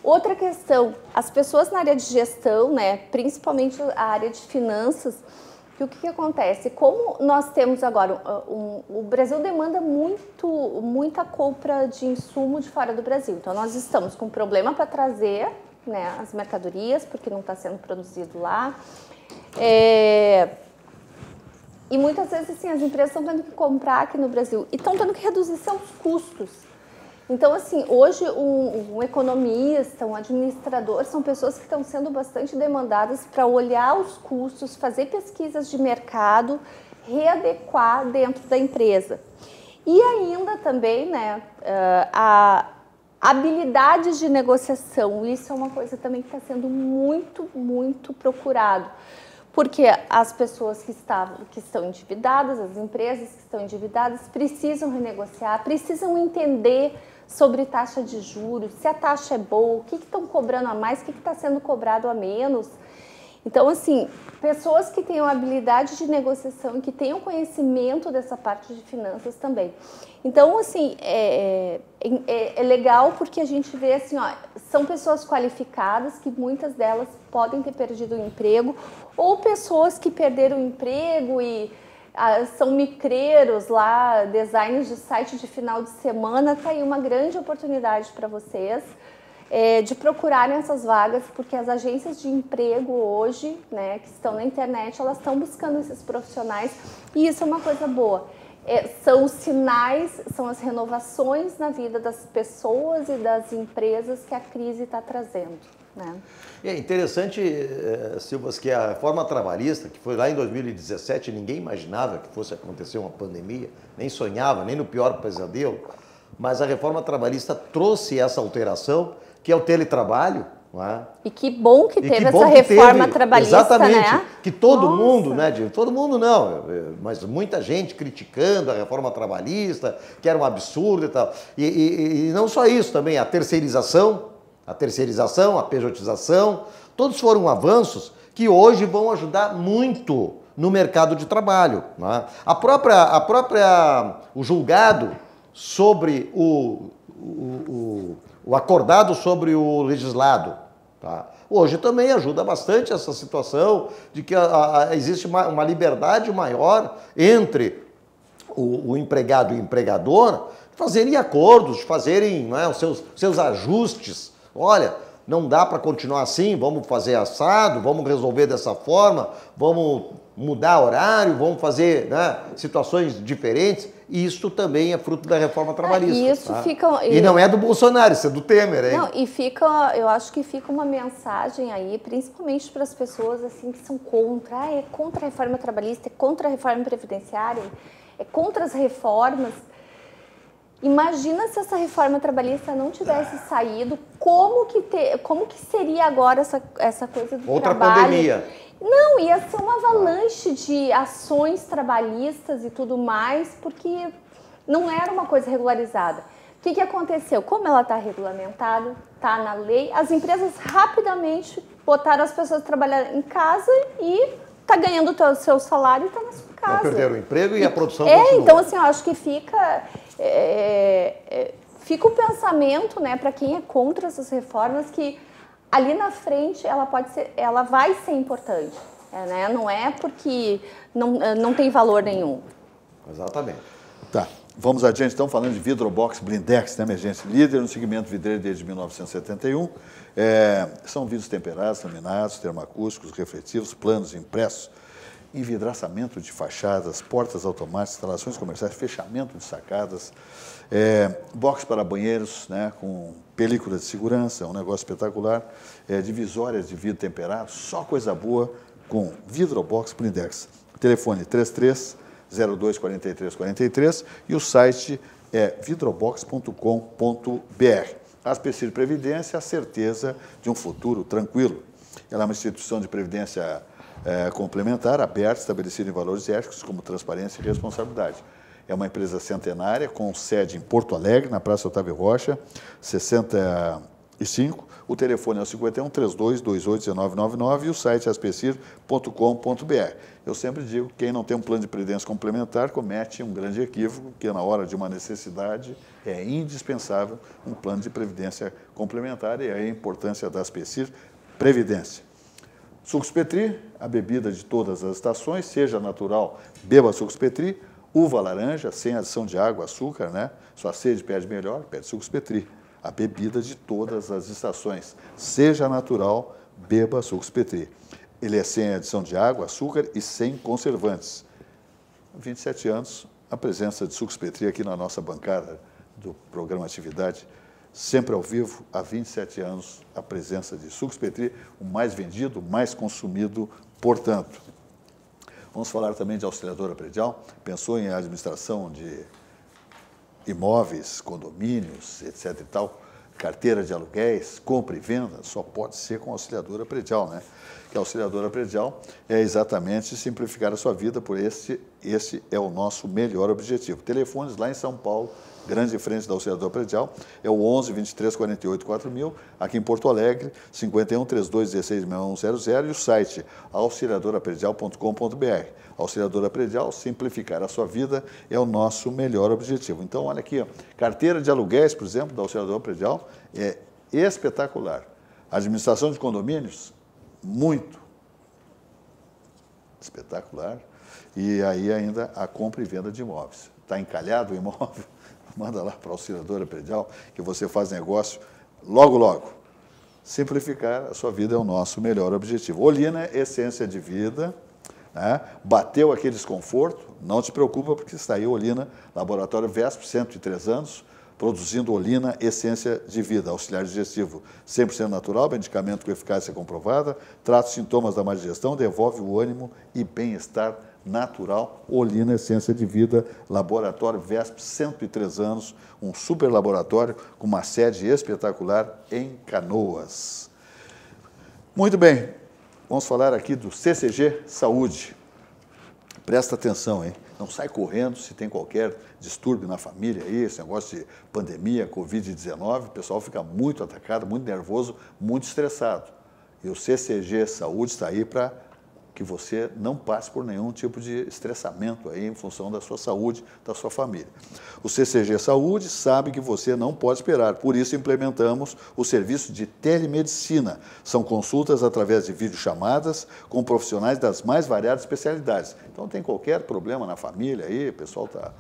[SPEAKER 3] Outra questão, as pessoas na área de gestão, né, principalmente a área de finanças, que o que acontece? Como nós temos agora, o Brasil demanda muita compra de insumo de fora do Brasil. Então, nós estamos com problema para trazer, né, as mercadorias, porque não está sendo produzido lá. E muitas vezes, assim, as empresas estão tendo que comprar aqui no Brasil e estão tendo que reduzir seus custos. Então, assim, hoje um economista, um administrador, são pessoas que estão sendo bastante demandadas para olhar os custos, fazer pesquisas de mercado, readequar dentro da empresa. E ainda também, né, a habilidade de negociação, isso é uma coisa também que está sendo muito procurado. Porque as pessoas que estão endividadas, as empresas que estão endividadas, precisam renegociar, precisam entender sobre taxa de juros, se a taxa é boa, o que estão cobrando a mais, o que está sendo cobrado a menos. Então, assim, pessoas que tenham habilidade de negociação e que tenham conhecimento dessa parte de finanças também. Então, assim, é legal porque a gente vê, assim, ó, são pessoas qualificadas que muitas delas podem ter perdido o emprego ou pessoas que perderam o emprego e são micreiros lá, designers de site de final de semana. Está aí uma grande oportunidade para vocês de procurarem essas vagas, porque as agências de emprego hoje, né, que estão na internet, elas estão buscando esses profissionais e isso é uma coisa boa. São os sinais, são as renovações na vida das pessoas e das empresas que a crise está trazendo, né?
[SPEAKER 2] É interessante, Silvas, que a reforma trabalhista, que foi lá em 2017, ninguém imaginava que fosse acontecer uma pandemia, nem sonhava, nem no pior pesadelo, mas a reforma trabalhista trouxe essa alteração, que é o teletrabalho. Não é?
[SPEAKER 3] E que bom que teve essa reforma trabalhista,
[SPEAKER 2] exatamente,
[SPEAKER 3] né?
[SPEAKER 2] Que todo mundo, né, todo mundo não, mas muita gente criticando a reforma trabalhista, que era um absurdo e tal. E não só isso, também a terceirização, a pejotização, todos foram avanços que hoje vão ajudar muito no mercado de trabalho. Não é? O julgado sobre o acordado sobre o legislado, tá? Hoje também ajuda bastante essa situação de que existe uma liberdade maior entre o empregado e o empregador fazerem acordos, fazerem, não é, os seus ajustes. Olha, não dá para continuar assim, vamos fazer assado, vamos resolver dessa forma, vamos mudar horário, vamos fazer, né, situações diferentes. Isso também é fruto da reforma trabalhista.
[SPEAKER 3] Isso,
[SPEAKER 2] tá?
[SPEAKER 3] fica...
[SPEAKER 2] E não é do Bolsonaro, isso é do Temer, hein?
[SPEAKER 3] Não, eu acho que fica uma mensagem aí, principalmente para as pessoas assim que são contra, é contra a reforma trabalhista, é contra a reforma previdenciária, é contra as reformas. Imagina se essa reforma trabalhista não tivesse saído, como que seria agora essa coisa do
[SPEAKER 2] outra
[SPEAKER 3] trabalho?
[SPEAKER 2] Pandemia.
[SPEAKER 3] Não, ia ser uma avalanche de ações trabalhistas e tudo mais, porque não era uma coisa regularizada. O que aconteceu? Como ela está regulamentada, está na lei, as empresas rapidamente botaram as pessoas a trabalhar em casa e está ganhando o seu salário e está na sua casa.
[SPEAKER 2] Não perderam o emprego e a produção continua.
[SPEAKER 3] Então, assim, eu acho que fica o pensamento, né, para quem é contra essas reformas, que ali na frente ela vai ser importante, né? Não é porque não tem valor nenhum.
[SPEAKER 2] Exatamente.
[SPEAKER 1] Tá, vamos adiante então, falando de Vidrobox Blindex, né, minha gente? Líder no segmento vidreiro desde 1971. São vidros temperados, laminados, termoacústicos, refletivos, planos impressos, envidraçamento de fachadas, portas automáticas, instalações comerciais, fechamento de sacadas, box para banheiros, né, com película de segurança, é um negócio espetacular, divisórias de vidro temperado, só coisa boa com Vidrobox Blindex. Telefone 33-02-4343 e o site é vidrobox.com.br. A Aspecir Previdência, a certeza de um futuro tranquilo. Ela é uma instituição de previdência complementar, aberta, estabelecida em valores éticos como transparência e responsabilidade. É uma empresa centenária, com sede em Porto Alegre, na Praça Otávio Rocha, 65. O telefone é o 51 32 28 1999 e o site é aspecir.com.br. Eu sempre digo que quem não tem um plano de previdência complementar comete um grande equívoco, porque na hora de uma necessidade é indispensável um plano de previdência complementar, e aí a importância da Aspecir Previdência. Sucos Petri, a bebida de todas as estações, seja natural, beba Sucos Petri. Uva laranja, sem adição de água, açúcar, né? Sua sede pede melhor, pede Sucos Petri. A bebida de todas as estações, seja natural, beba Sucos Petri. Ele é sem adição de água, açúcar e sem conservantes. 27 anos, a presença de Sucos Petri aqui na nossa bancada do programa Atividade, sempre ao vivo, há 27 anos, a presença de Sucos Petri, o mais vendido, o mais consumido, portanto. Vamos falar também de auxiliadora predial. Pensou em administração de imóveis, condomínios, etc. e tal, carteira de aluguéis, compra e venda, só pode ser com auxiliadora predial, né? Que a auxiliadora predial é exatamente simplificar a sua vida, por esse é o nosso melhor objetivo. Telefones lá em São Paulo, grande frente da auxiliadora predial, é o 11 23 48 4000, aqui em Porto Alegre, 51 32 16 6100 e o site auxiliadorapredial.com.br. Auxiliadora Predial, simplificar a sua vida é o nosso melhor objetivo. Então, olha aqui, ó, carteira de aluguéis, por exemplo, da Auxiliadora Predial, é espetacular. Administração de condomínios, muito espetacular. E aí ainda a compra e venda de imóveis. Está encalhado o imóvel? Manda lá para a Auxiliadora Predial, que você faz negócio logo, logo. Simplificar a sua vida é o nosso melhor objetivo. Olina, essência de vida. Né? Bateu aquele desconforto, não te preocupa, porque está aí Olina, Laboratório Vesp, 103 anos, produzindo Olina, essência de vida, auxiliar digestivo 100% natural, medicamento com eficácia comprovada, trata os sintomas da má digestão, devolve o ânimo e bem-estar natural. Olina, essência de vida, Laboratório Vesp, 103 anos, um super laboratório com uma sede espetacular em Canoas. Muito bem. Vamos falar aqui do CCG Saúde. Presta atenção, hein? Não sai correndo se tem qualquer distúrbio na família aí, esse negócio de pandemia, Covid-19, o pessoal fica muito atacado, muito nervoso, muito estressado. E o CCG Saúde está aí para que você não passe por nenhum tipo de estressamento aí em função da sua saúde, da sua família. O CCG Saúde sabe que você não pode esperar, por isso implementamos o serviço de telemedicina. São consultas através de videochamadas com profissionais das mais variadas especialidades. Então tem qualquer problema na família aí, o pessoal está...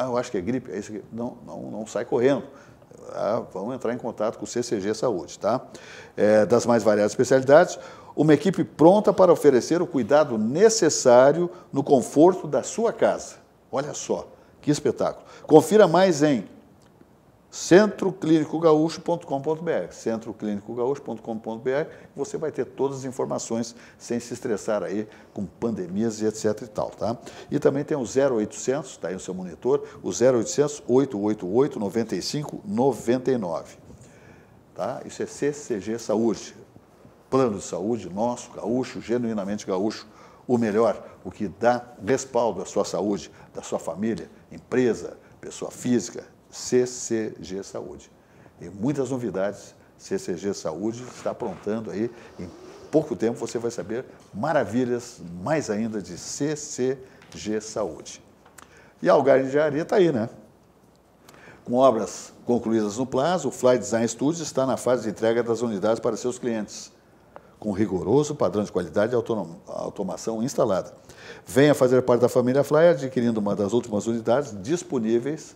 [SPEAKER 1] eu acho que é gripe, é isso aqui. Não sai correndo. Vamos entrar em contato com o CCG Saúde, tá? Das mais variadas especialidades, uma equipe pronta para oferecer o cuidado necessário no conforto da sua casa. Olha só, que espetáculo. Confira mais em centroclinicogaúcho.com.br, centroclinicogaúcho.com.br, você vai ter todas as informações sem se estressar aí com pandemias e etc e tal, tá? E também tem o 0800, está aí no seu monitor, o 0800 888 9599, tá? Isso é CCG Saúde, plano de saúde nosso, gaúcho, genuinamente gaúcho, o melhor, o que dá respaldo à sua saúde, da sua família, empresa, pessoa física, CCG Saúde. E muitas novidades, CCG Saúde está aprontando aí, em pouco tempo você vai saber maravilhas mais ainda de CCG Saúde. E a Algar Engenharia está aí, né? Com obras concluídas no prazo, o Fly Design Studios está na fase de entrega das unidades para seus clientes, com rigoroso padrão de qualidade e automação instalada. Venha fazer parte da família Fly adquirindo uma das últimas unidades disponíveis,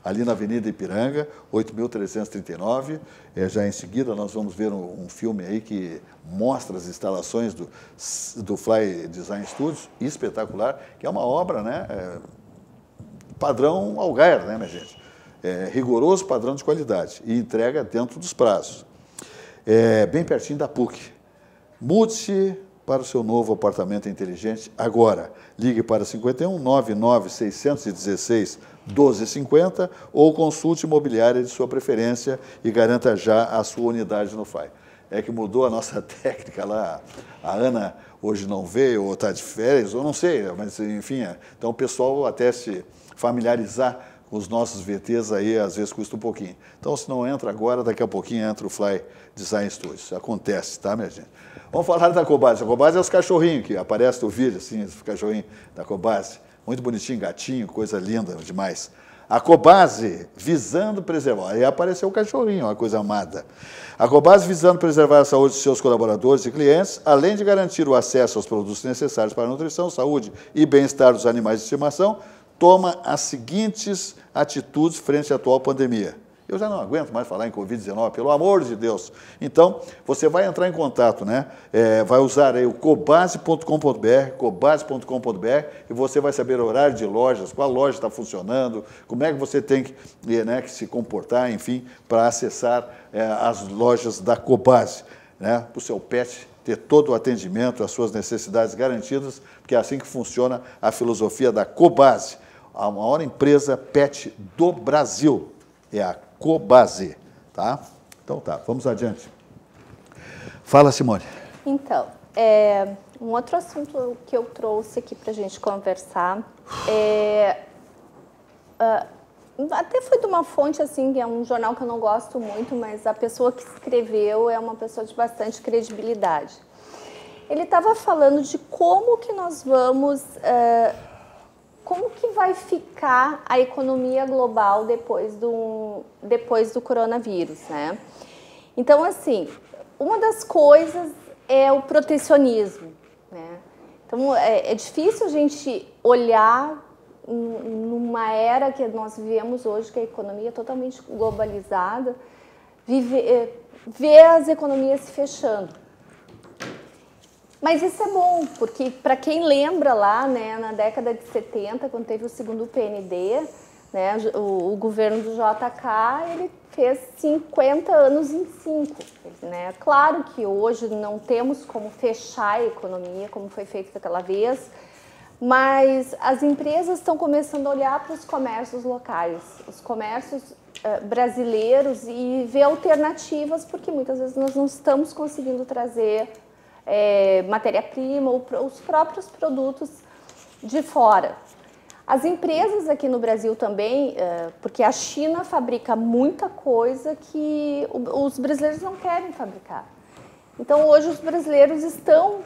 [SPEAKER 1] ali na Avenida Ipiranga, 8.339. Já em seguida nós vamos ver um filme aí que mostra as instalações do Fly Design Studios, espetacular, que é uma obra, né, padrão Algar, né, minha gente? Rigoroso padrão de qualidade e entrega dentro dos prazos. Bem pertinho da PUC. Mude-se para o seu novo apartamento inteligente agora. Ligue para 51 99 616 1250 ou consulte imobiliária de sua preferência e garanta já a sua unidade no FAI. é que mudou a nossa técnica lá. A Ana hoje não veio, ou está de férias, ou não sei, mas enfim. Então o pessoal até se familiarizar com os nossos VTs aí, às vezes custa um pouquinho. Então se não entra agora, daqui a pouquinho entra o Fly Design Studios. Acontece, tá, minha gente? Vamos falar da Cobase. A Cobase é os cachorrinhos que aparecem no vídeo, assim, os cachorrinhos da Cobase. Muito bonitinho, gatinho, coisa linda demais. A Cobase visando preservar. Aí apareceu o cachorrinho, uma coisa amada. A Cobase visando preservar a saúde de seus colaboradores e clientes, além de garantir o acesso aos produtos necessários para a nutrição, saúde e bem-estar dos animais de estimação, toma as seguintes atitudes frente à atual pandemia. Eu já não aguento mais falar em Covid-19, pelo amor de Deus. Então, você vai entrar em contato, né? Vai usar aí o cobase.com.br, cobase.com.br, e você vai saber o horário de lojas, qual loja está funcionando, como é que você tem que se comportar, enfim, para acessar as lojas da Cobase, né? Para o seu pet ter todo o atendimento, as suas necessidades garantidas, porque é assim que funciona a filosofia da Cobase, a maior empresa pet do Brasil. É a Cobase, tá? Então tá, vamos adiante. Fala, Simone.
[SPEAKER 3] Então, um outro assunto que eu trouxe aqui para a gente conversar até foi de uma fonte, assim, que é um jornal que eu não gosto muito, mas a pessoa que escreveu é uma pessoa de bastante credibilidade. Ele estava falando de como que nós vamos... como que vai ficar a economia global depois do coronavírus, né? Então, assim, uma das coisas é o protecionismo, né? Então, é difícil a gente olhar numa era que nós vivemos hoje, que a economia é totalmente globalizada, ver as economias se fechando. Mas isso é bom, porque para quem lembra lá, né, na década de 70, quando teve o segundo PND, né, o governo do JK, ele fez 50 anos em 5. Né? Claro que hoje não temos como fechar a economia, como foi feito daquela vez, mas as empresas estão começando a olhar para os comércios locais, os comércios brasileiros, e ver alternativas, porque muitas vezes nós não estamos conseguindo trazer matéria-prima ou os próprios produtos de fora. As empresas aqui no Brasil também, porque a China fabrica muita coisa que os brasileiros não querem fabricar. Então, hoje os brasileiros estão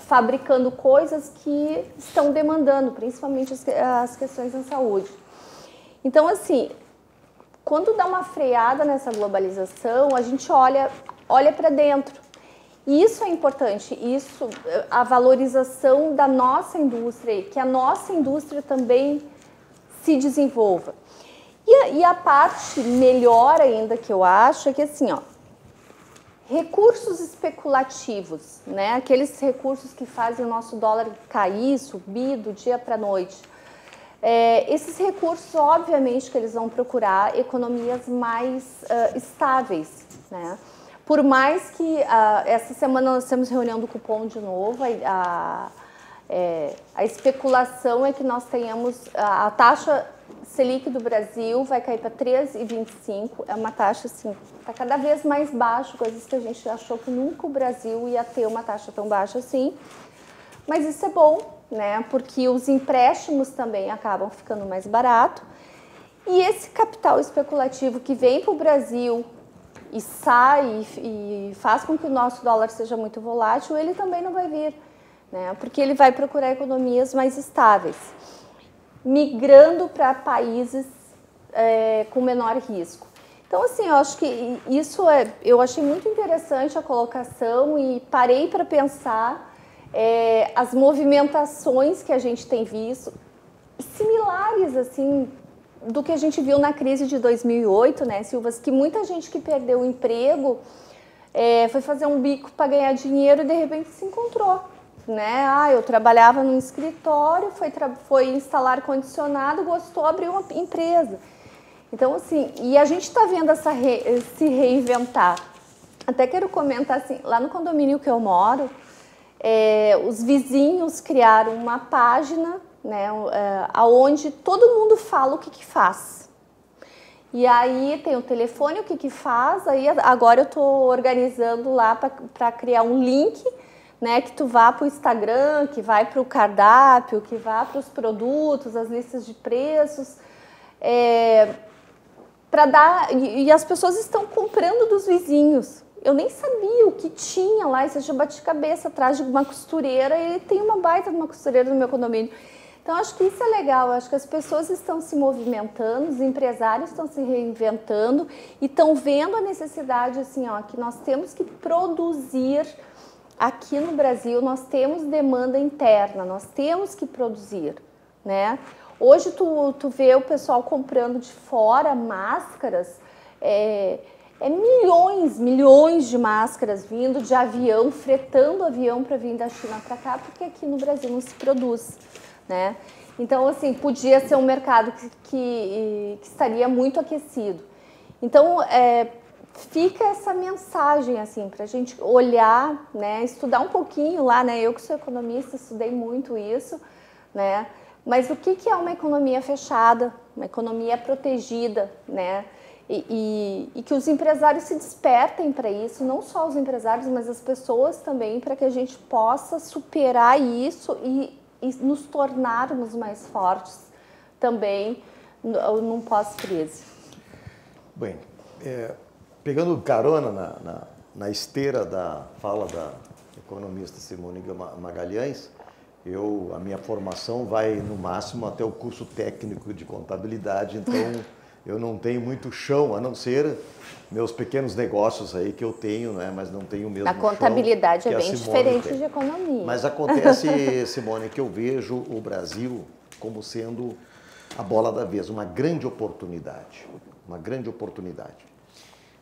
[SPEAKER 3] fabricando coisas que estão demandando, principalmente as questões da saúde. Então, assim, quando dá uma freada nessa globalização, a gente olha para dentro. E isso é importante, a valorização da nossa indústria, que a nossa indústria também se desenvolva. E a parte melhor ainda que eu acho é que, assim, recursos especulativos, né? Aqueles recursos que fazem o nosso dólar cair, subir do dia para a noite. Esses recursos, obviamente, que eles vão procurar economias mais estáveis, né? Por mais que essa semana nós temos reunião do cupom de novo, a especulação é que nós tenhamos a taxa Selic do Brasil vai cair para 3,25, é uma taxa assim, está cada vez mais baixa, coisas que a gente achou que nunca o Brasil ia ter uma taxa tão baixa assim, mas isso é bom, né? Porque os empréstimos também acabam ficando mais barato, e esse capital especulativo que vem para o Brasil e sai e faz com que o nosso dólar seja muito volátil, ele também não vai vir, né? Porque ele vai procurar economias mais estáveis, migrando para países com menor risco. Então, assim, eu acho que eu achei muito interessante a colocação e parei para pensar as movimentações que a gente tem visto, similares, assim, do que a gente viu na crise de 2008, né, Silvas? Que muita gente que perdeu o emprego foi fazer um bico para ganhar dinheiro e de repente se encontrou, né? Eu trabalhava num escritório, foi instalar ar-condicionado, gostou, abriu uma empresa. Então, assim, e a gente está vendo se reinventar. Até quero comentar, assim, lá no condomínio que eu moro, os vizinhos criaram uma página, né, onde todo mundo fala o que faz. E aí tem o telefone, o que que faz? Aí agora eu estou organizando lá para criar um link, né, que tu vá para o Instagram, que vai para o cardápio, que vá para os produtos, as listas de preços, para dar, e as pessoas estão comprando dos vizinhos. Eu nem sabia o que tinha lá, isso eu bati cabeça atrás de uma costureira e tem uma baita de uma costureira no meu condomínio. Então, acho que isso é legal, acho que as pessoas estão se movimentando, os empresários estão se reinventando e estão vendo a necessidade, assim, ó, que nós temos que produzir aqui no Brasil, nós temos demanda interna, nós temos que produzir, né? Hoje, tu vê o pessoal comprando de fora máscaras, milhões de máscaras vindo de avião, fretando avião para vir da China para cá, porque aqui no Brasil não se produz, né? Então, assim, podia ser um mercado que estaria muito aquecido. Então, fica essa mensagem, assim, para a gente olhar, né, estudar um pouquinho lá, né? Eu que sou economista, estudei muito isso, né? Mas o que é uma economia fechada, uma economia protegida, né? E que os empresários se despertem para isso, não só os empresários, mas as pessoas também, para que a gente possa superar isso e nos tornarmos mais fortes também num pós-crise.
[SPEAKER 2] Bem, pegando carona na esteira da fala da economista Simone Magalhães, a minha formação vai no máximo até o curso técnico de contabilidade, então eu não tenho muito chão, a não ser meus pequenos negócios aí que eu tenho, né? Mas não tenho o mesmo chão.
[SPEAKER 3] A contabilidade é bem diferente
[SPEAKER 2] tem.
[SPEAKER 3] de economia.
[SPEAKER 2] Mas acontece, Simone, que eu vejo o Brasil como sendo a bola da vez, uma grande oportunidade. Uma grande oportunidade.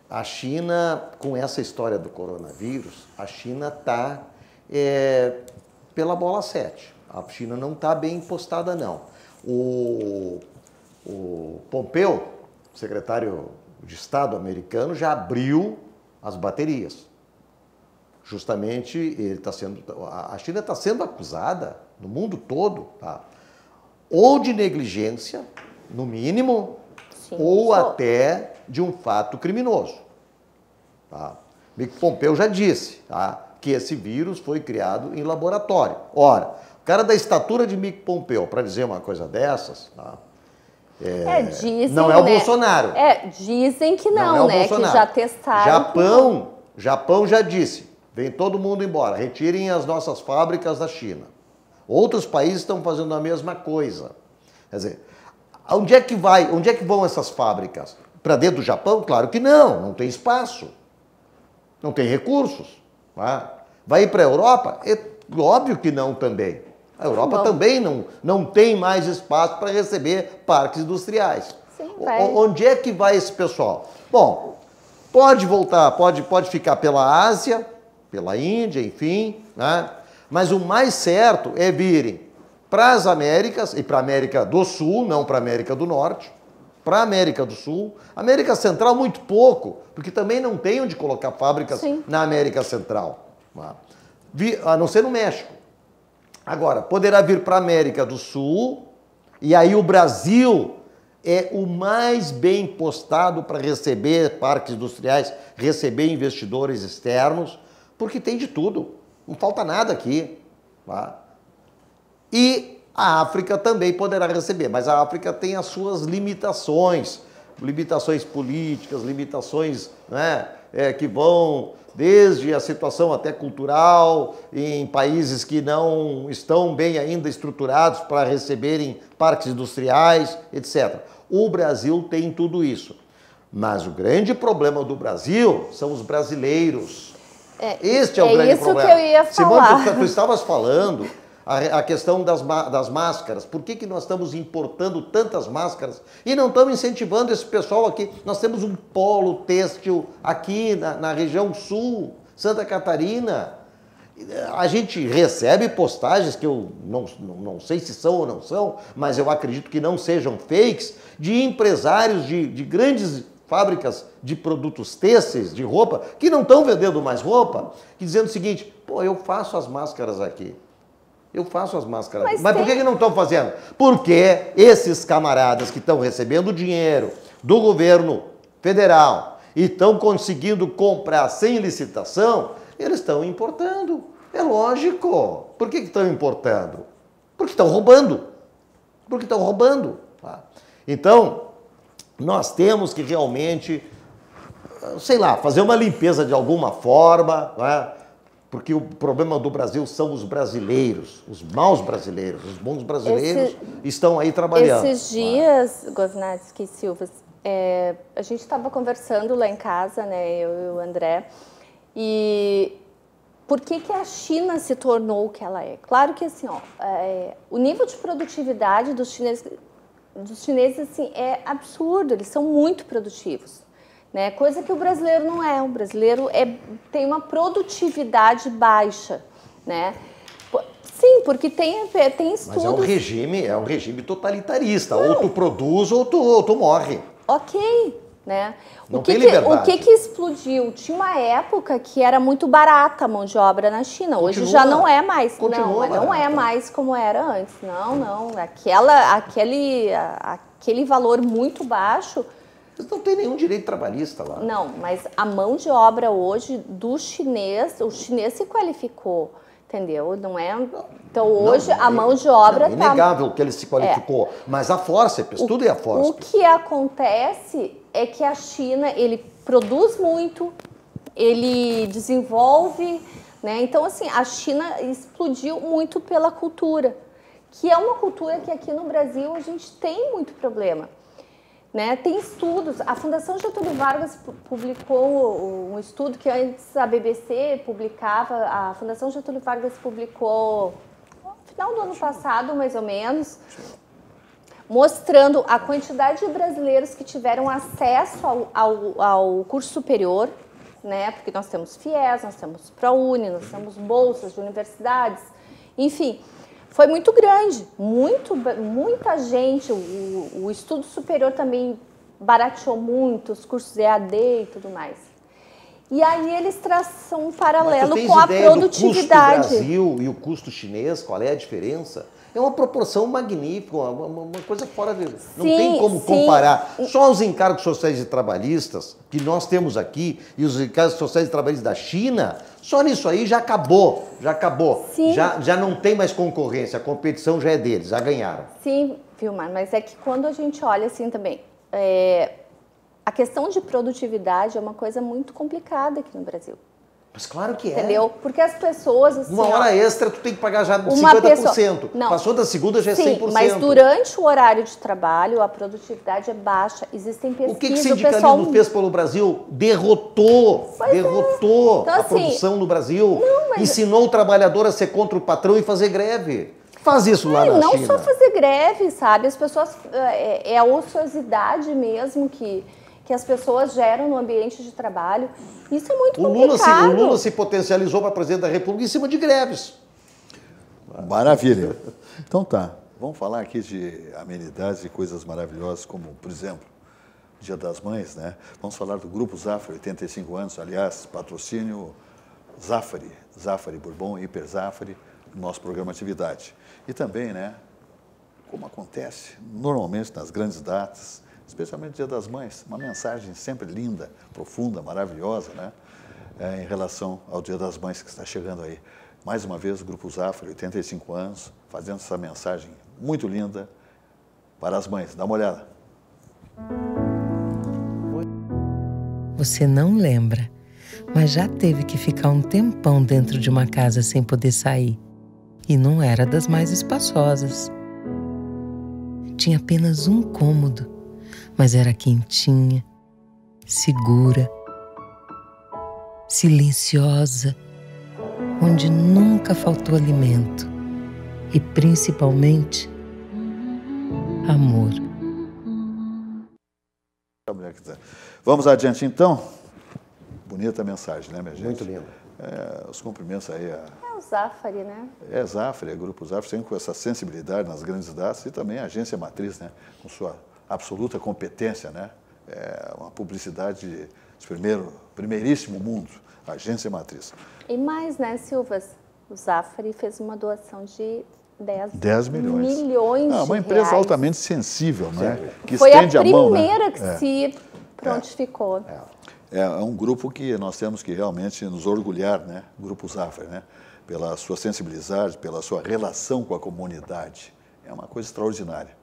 [SPEAKER 2] A China, com essa história do coronavírus, a China está pela bola 7. A China não está bem postada, não. O Pompeo, secretário de Estado americano, já abriu as baterias. Justamente, a China está sendo acusada no mundo todo, tá? Ou de negligência, no mínimo, sim, ou até de um fato criminoso. Tá? Mick Pompeo já disse, tá, que esse vírus foi criado em laboratório. Ora, o cara da estatura de Mick Pompeo, para dizer uma coisa dessas, tá?
[SPEAKER 3] Dizem,
[SPEAKER 2] não é o Bolsonaro.
[SPEAKER 3] Dizem que não, né? Que já testaram.
[SPEAKER 2] Japão já disse, vem todo mundo embora, retirem as nossas fábricas da China. Outros países estão fazendo a mesma coisa. Quer dizer, onde é que vão essas fábricas? Para dentro do Japão? Claro que não tem espaço. Não tem recursos. Tá? Vai ir para a Europa? Óbvio que não também. A Europa também não tem mais espaço para receber parques industriais.
[SPEAKER 3] Sim,
[SPEAKER 2] onde é que vai esse pessoal? Bom, pode voltar, pode ficar pela Ásia, pela Índia, enfim, né? Mas o mais certo é virem para as Américas, e para a América do Sul, não para a América do Norte, para a América do Sul, América Central muito pouco, porque também não tem onde colocar fábricas Sim. na América Central, a não ser no México. Agora, poderá vir para a América do Sul, e aí o Brasil é o mais bem postado para receber parques industriais, receber investidores externos, porque tem de tudo, não falta nada aqui. Tá? E a África também poderá receber, mas a África tem as suas limitações políticas, limitações, né, que vão desde a situação até cultural, em países que não estão bem ainda estruturados para receberem parques industriais, etc. O Brasil tem tudo isso. Mas o grande problema do Brasil são os brasileiros. Este é o grande problema.
[SPEAKER 3] É isso que eu ia falar.
[SPEAKER 2] Simone, tu estavas falando a questão das máscaras. Por que nós estamos importando tantas máscaras e não estamos incentivando esse pessoal aqui? Nós temos um polo têxtil aqui na região sul, Santa Catarina. A gente recebe postagens que eu não sei se são ou não são, mas eu acredito que não sejam fakes, de empresários de grandes fábricas de produtos têxteis, de roupa, que não estão vendendo mais roupa, que dizendo o seguinte, pô, eu faço as máscaras aqui. Eu faço as máscaras. Mas por que não estão fazendo? Porque esses camaradas que estão recebendo dinheiro, do governo federal e estão conseguindo comprar sem licitação, eles estão importando. É lógico. Por que estão importando? Porque estão roubando. Porque estão roubando. Tá? Então, nós temos que realmente, sei lá, fazer uma limpeza de alguma forma, né? Porque o problema do Brasil são os brasileiros, os maus brasileiros. Os bons brasileiros estão aí trabalhando.
[SPEAKER 3] Esses dias, Govnatski e Silva, a gente estava conversando lá em casa, né, eu e o André, e por que a China se tornou o que ela é? Claro que assim, o nível de produtividade dos chineses assim, é absurdo, eles são muito produtivos. Né? Coisa que o brasileiro não é. O brasileiro tem uma produtividade baixa, né? Sim, porque tem estudos...
[SPEAKER 2] Mas é um regime totalitarista. Não. Ou tu produz ou tu morre.
[SPEAKER 3] Ok, né?
[SPEAKER 2] Não tem liberdade.
[SPEAKER 3] O que explodiu? Tinha uma época que era muito barata a mão de obra na China. Hoje já não é mais. Não é mais como era antes. Não. Aquele valor muito baixo...
[SPEAKER 2] Eles não têm nenhum direito trabalhista lá.
[SPEAKER 3] Não, mas a mão de obra hoje do chinês, o chinês se qualificou, entendeu? Não é... Então hoje a mão de obra
[SPEAKER 2] está... É inegável que ele se qualificou, mas a forceps, tudo é a forceps.
[SPEAKER 3] O que acontece é que a China, ele produz muito, ele desenvolve, né? Então assim, a China explodiu muito pela cultura, que é uma cultura que aqui no Brasil a gente tem muito problema. Né? Tem estudos, a Fundação Getúlio Vargas publicou um estudo que antes a BBC publicava, a Fundação Getúlio Vargas publicou no final do ano passado, mais ou menos, mostrando a quantidade de brasileiros que tiveram acesso ao curso superior, né? Porque nós temos FIES, nós temos ProUni, nós temos bolsas de universidades, enfim... Foi muito grande, muita gente, o estudo superior também barateou muito, os cursos EAD e tudo mais. E aí eles traçam um paralelo com a produtividade.
[SPEAKER 2] O custo do Brasil e o custo chinês, qual é a diferença? É uma proporção magnífica, uma coisa fora de... Não tem como comparar. Só os encargos sociais e trabalhistas que nós temos aqui e os encargos sociais e trabalhistas da China, só nisso aí já acabou. Já não tem mais concorrência, a competição já é deles, já ganharam.
[SPEAKER 3] Sim, Vilmar, mas é que quando a gente olha assim também, a questão de produtividade é uma coisa muito complicada aqui no Brasil.
[SPEAKER 2] Mas claro que é.
[SPEAKER 3] Entendeu? Porque as pessoas... Assim,
[SPEAKER 2] uma hora extra, tu tem que pagar já 50%.
[SPEAKER 3] Não.
[SPEAKER 2] Passou da segunda, já é 100%.
[SPEAKER 3] Mas durante o horário de trabalho, a produtividade é baixa. Existem pesquisas...
[SPEAKER 2] O que o sindicalismo fez pelo Brasil? Derrotou então, a produção no Brasil. Ensinou o trabalhador a ser contra o patrão e fazer greve. Faz isso lá na China.
[SPEAKER 3] Não só fazer greve, sabe? As pessoas... É a ociosidade mesmo que as pessoas geram no ambiente de trabalho. Isso é muito complicado.
[SPEAKER 2] O Lula se potencializou para presidente da República em cima de greves.
[SPEAKER 1] Maravilha. Então tá, vamos falar aqui de amenidades e coisas maravilhosas, como, por exemplo, Dia das Mães, né? Vamos falar do Grupo Zafari, 85 anos, aliás, patrocínio Zafari Bourbon, Hiper Zafari, no nosso programa Atividade. E também, né, como acontece normalmente nas grandes datas, especialmente Dia das Mães, uma mensagem sempre linda, profunda, maravilhosa, né? Em relação ao Dia das Mães que está chegando aí. Mais uma vez, o Grupo Zafari, 85 anos, fazendo essa mensagem muito linda para as mães. Dá uma olhada.
[SPEAKER 6] Você não lembra, mas já teve que ficar um tempão dentro de uma casa sem poder sair. E não era das mais espaçosas. Tinha apenas um cômodo, mas era quentinha, segura, silenciosa, onde nunca faltou alimento e, principalmente, amor.
[SPEAKER 1] Vamos adiante, então. Bonita mensagem, né, minha gente?
[SPEAKER 2] Muito linda.
[SPEAKER 1] Os cumprimentos aí.
[SPEAKER 3] É o Zafari, né?
[SPEAKER 1] É Zafari, é Grupo Zafari, sempre com essa sensibilidade nas grandes datas e também a agência matriz, né? Com sua absoluta competência, né? É uma publicidade de primeiríssimo mundo, agência matriz.
[SPEAKER 3] E mais, né, Silvas? O Zafari fez uma doação de
[SPEAKER 1] 10 milhões.
[SPEAKER 3] Milhões
[SPEAKER 1] Uma
[SPEAKER 3] de
[SPEAKER 1] empresa
[SPEAKER 3] reais.
[SPEAKER 1] altamente sensível, né? Que
[SPEAKER 3] Foi a
[SPEAKER 1] estende a mão, né?
[SPEAKER 3] primeira que se prontificou.
[SPEAKER 1] É um grupo que nós temos que realmente nos orgulhar, né? O Grupo Zafra, né? Pela sua sensibilidade, pela sua relação com a comunidade. É uma coisa extraordinária.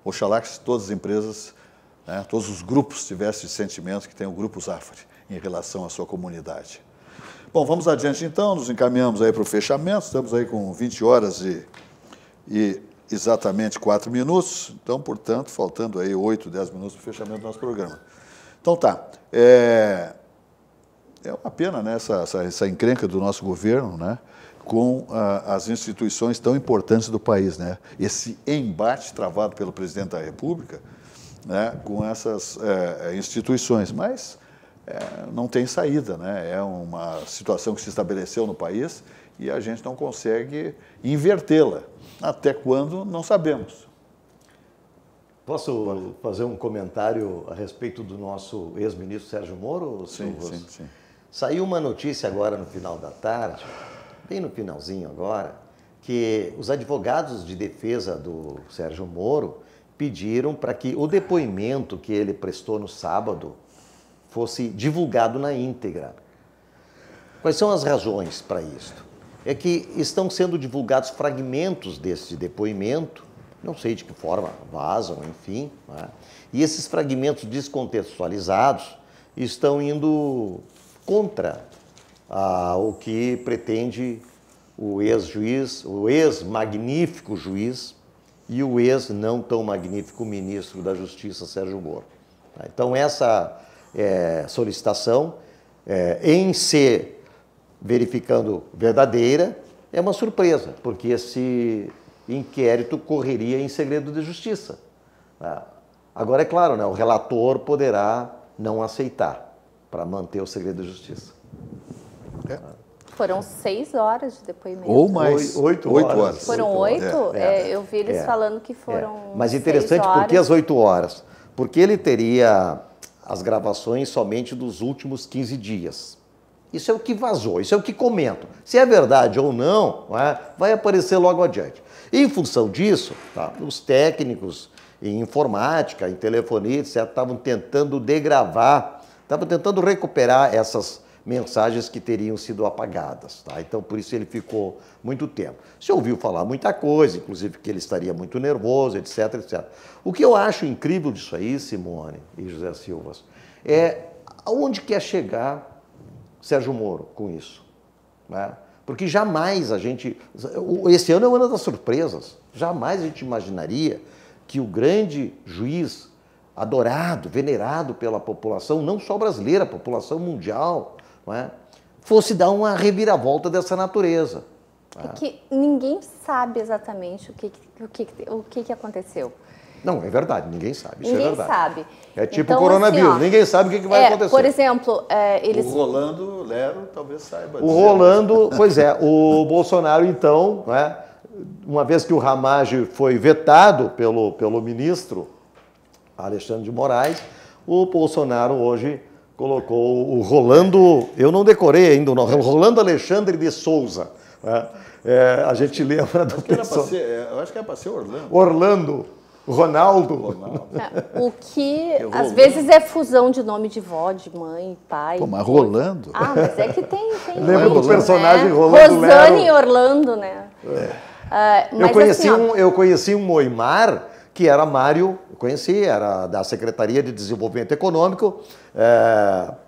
[SPEAKER 1] Oxalá que todas as empresas, né, todos os grupos tivessem esse sentimento que tem o Grupo Zafra em relação à sua comunidade. Bom, vamos adiante então, nos encaminhamos aí para o fechamento, estamos aí com 20 horas e exatamente 4 minutos, então, portanto, faltando aí 8, 10 minutos para o fechamento do nosso programa. Então tá, é uma pena, né, essa encrenca do nosso governo, né, com as instituições tão importantes do país, né, esse embate travado pelo presidente da República, né, com essas instituições, mas não tem saída, né, é uma situação que se estabeleceu no país e a gente não consegue invertê-la, até quando não sabemos.
[SPEAKER 2] Posso fazer um comentário a respeito do nosso ex-ministro Sérgio Moro?
[SPEAKER 1] Sim.
[SPEAKER 2] Saiu uma notícia agora no final da tarde, bem no finalzinho agora, que os advogados de defesa do Sérgio Moro pediram para que o depoimento que ele prestou no sábado fosse divulgado na íntegra. Quais são as razões para isto? É que estão sendo divulgados fragmentos desse depoimento, não sei de que forma, vazam, enfim, né? E esses fragmentos descontextualizados estão indo contra o que pretende o ex-juiz, o ex-magnífico juiz e o ex-não tão magnífico ministro da Justiça, Sérgio Moro. Então, essa solicitação, em ser verificando verdadeira, é uma surpresa, porque esse inquérito correria em segredo de justiça. Agora, é claro, né, o relator poderá não aceitar para manter o segredo de justiça.
[SPEAKER 3] Foram 6 horas de depoimento.
[SPEAKER 1] Ou mais.
[SPEAKER 2] 8 horas.
[SPEAKER 3] Foram 8? Eu vi eles falando que foram
[SPEAKER 2] Mas interessante,
[SPEAKER 3] 6 horas.
[SPEAKER 2] por que as 8 horas? Porque ele teria as gravações somente dos últimos 15 dias. Isso é o que vazou, isso é o que comentam. Se é verdade ou não, vai aparecer logo adiante. E, em função disso, os técnicos em informática, em telefonia, etc., estavam tentando degravar, estavam tentando recuperar essas mensagens que teriam sido apagadas. Então, por isso ele ficou muito tempo. Se ouviu falar muita coisa, inclusive que ele estaria muito nervoso, etc., etc. O que eu acho incrível disso aí, Simone e José Silva, é aonde quer chegar Sérgio Moro com isso. Porque jamais a gente... Esse ano é o ano das surpresas. Jamais a gente imaginaria que o grande juiz, adorado, venerado pela população, não só brasileira, a população mundial, fosse dar uma reviravolta dessa natureza.
[SPEAKER 3] É que ninguém sabe exatamente o que aconteceu.
[SPEAKER 2] Não, é verdade, ninguém sabe, isso
[SPEAKER 3] ninguém
[SPEAKER 2] é verdade.
[SPEAKER 3] sabe.
[SPEAKER 2] É tipo
[SPEAKER 3] então,
[SPEAKER 2] o coronavírus,
[SPEAKER 3] assim,
[SPEAKER 2] ninguém sabe o que vai acontecer.
[SPEAKER 3] Por exemplo, eles...
[SPEAKER 1] O Rolando Lero talvez saiba.
[SPEAKER 2] O Rolando, pois é, o Bolsonaro então, uma vez que o Ramagem foi vetado pelo ministro Alexandre de Moraes, o Bolsonaro hoje colocou o Rolando, eu não decorei ainda o nome, Rolando Alexandre de Souza. A gente lembra do personagem.
[SPEAKER 1] Eu acho que era para ser Orlando.
[SPEAKER 2] Orlando, Ronaldo.
[SPEAKER 3] O que às vezes é fusão de nome de vó, de mãe, pai.
[SPEAKER 1] Pô, mas Rolando?
[SPEAKER 3] Mas é que tem
[SPEAKER 2] Lembra do personagem,
[SPEAKER 3] né?
[SPEAKER 2] Rolando
[SPEAKER 3] Rosane
[SPEAKER 2] Lero?
[SPEAKER 3] e Orlando, né? Mas,
[SPEAKER 2] eu conheci um Moimar que era Mário, era da Secretaria de Desenvolvimento Econômico,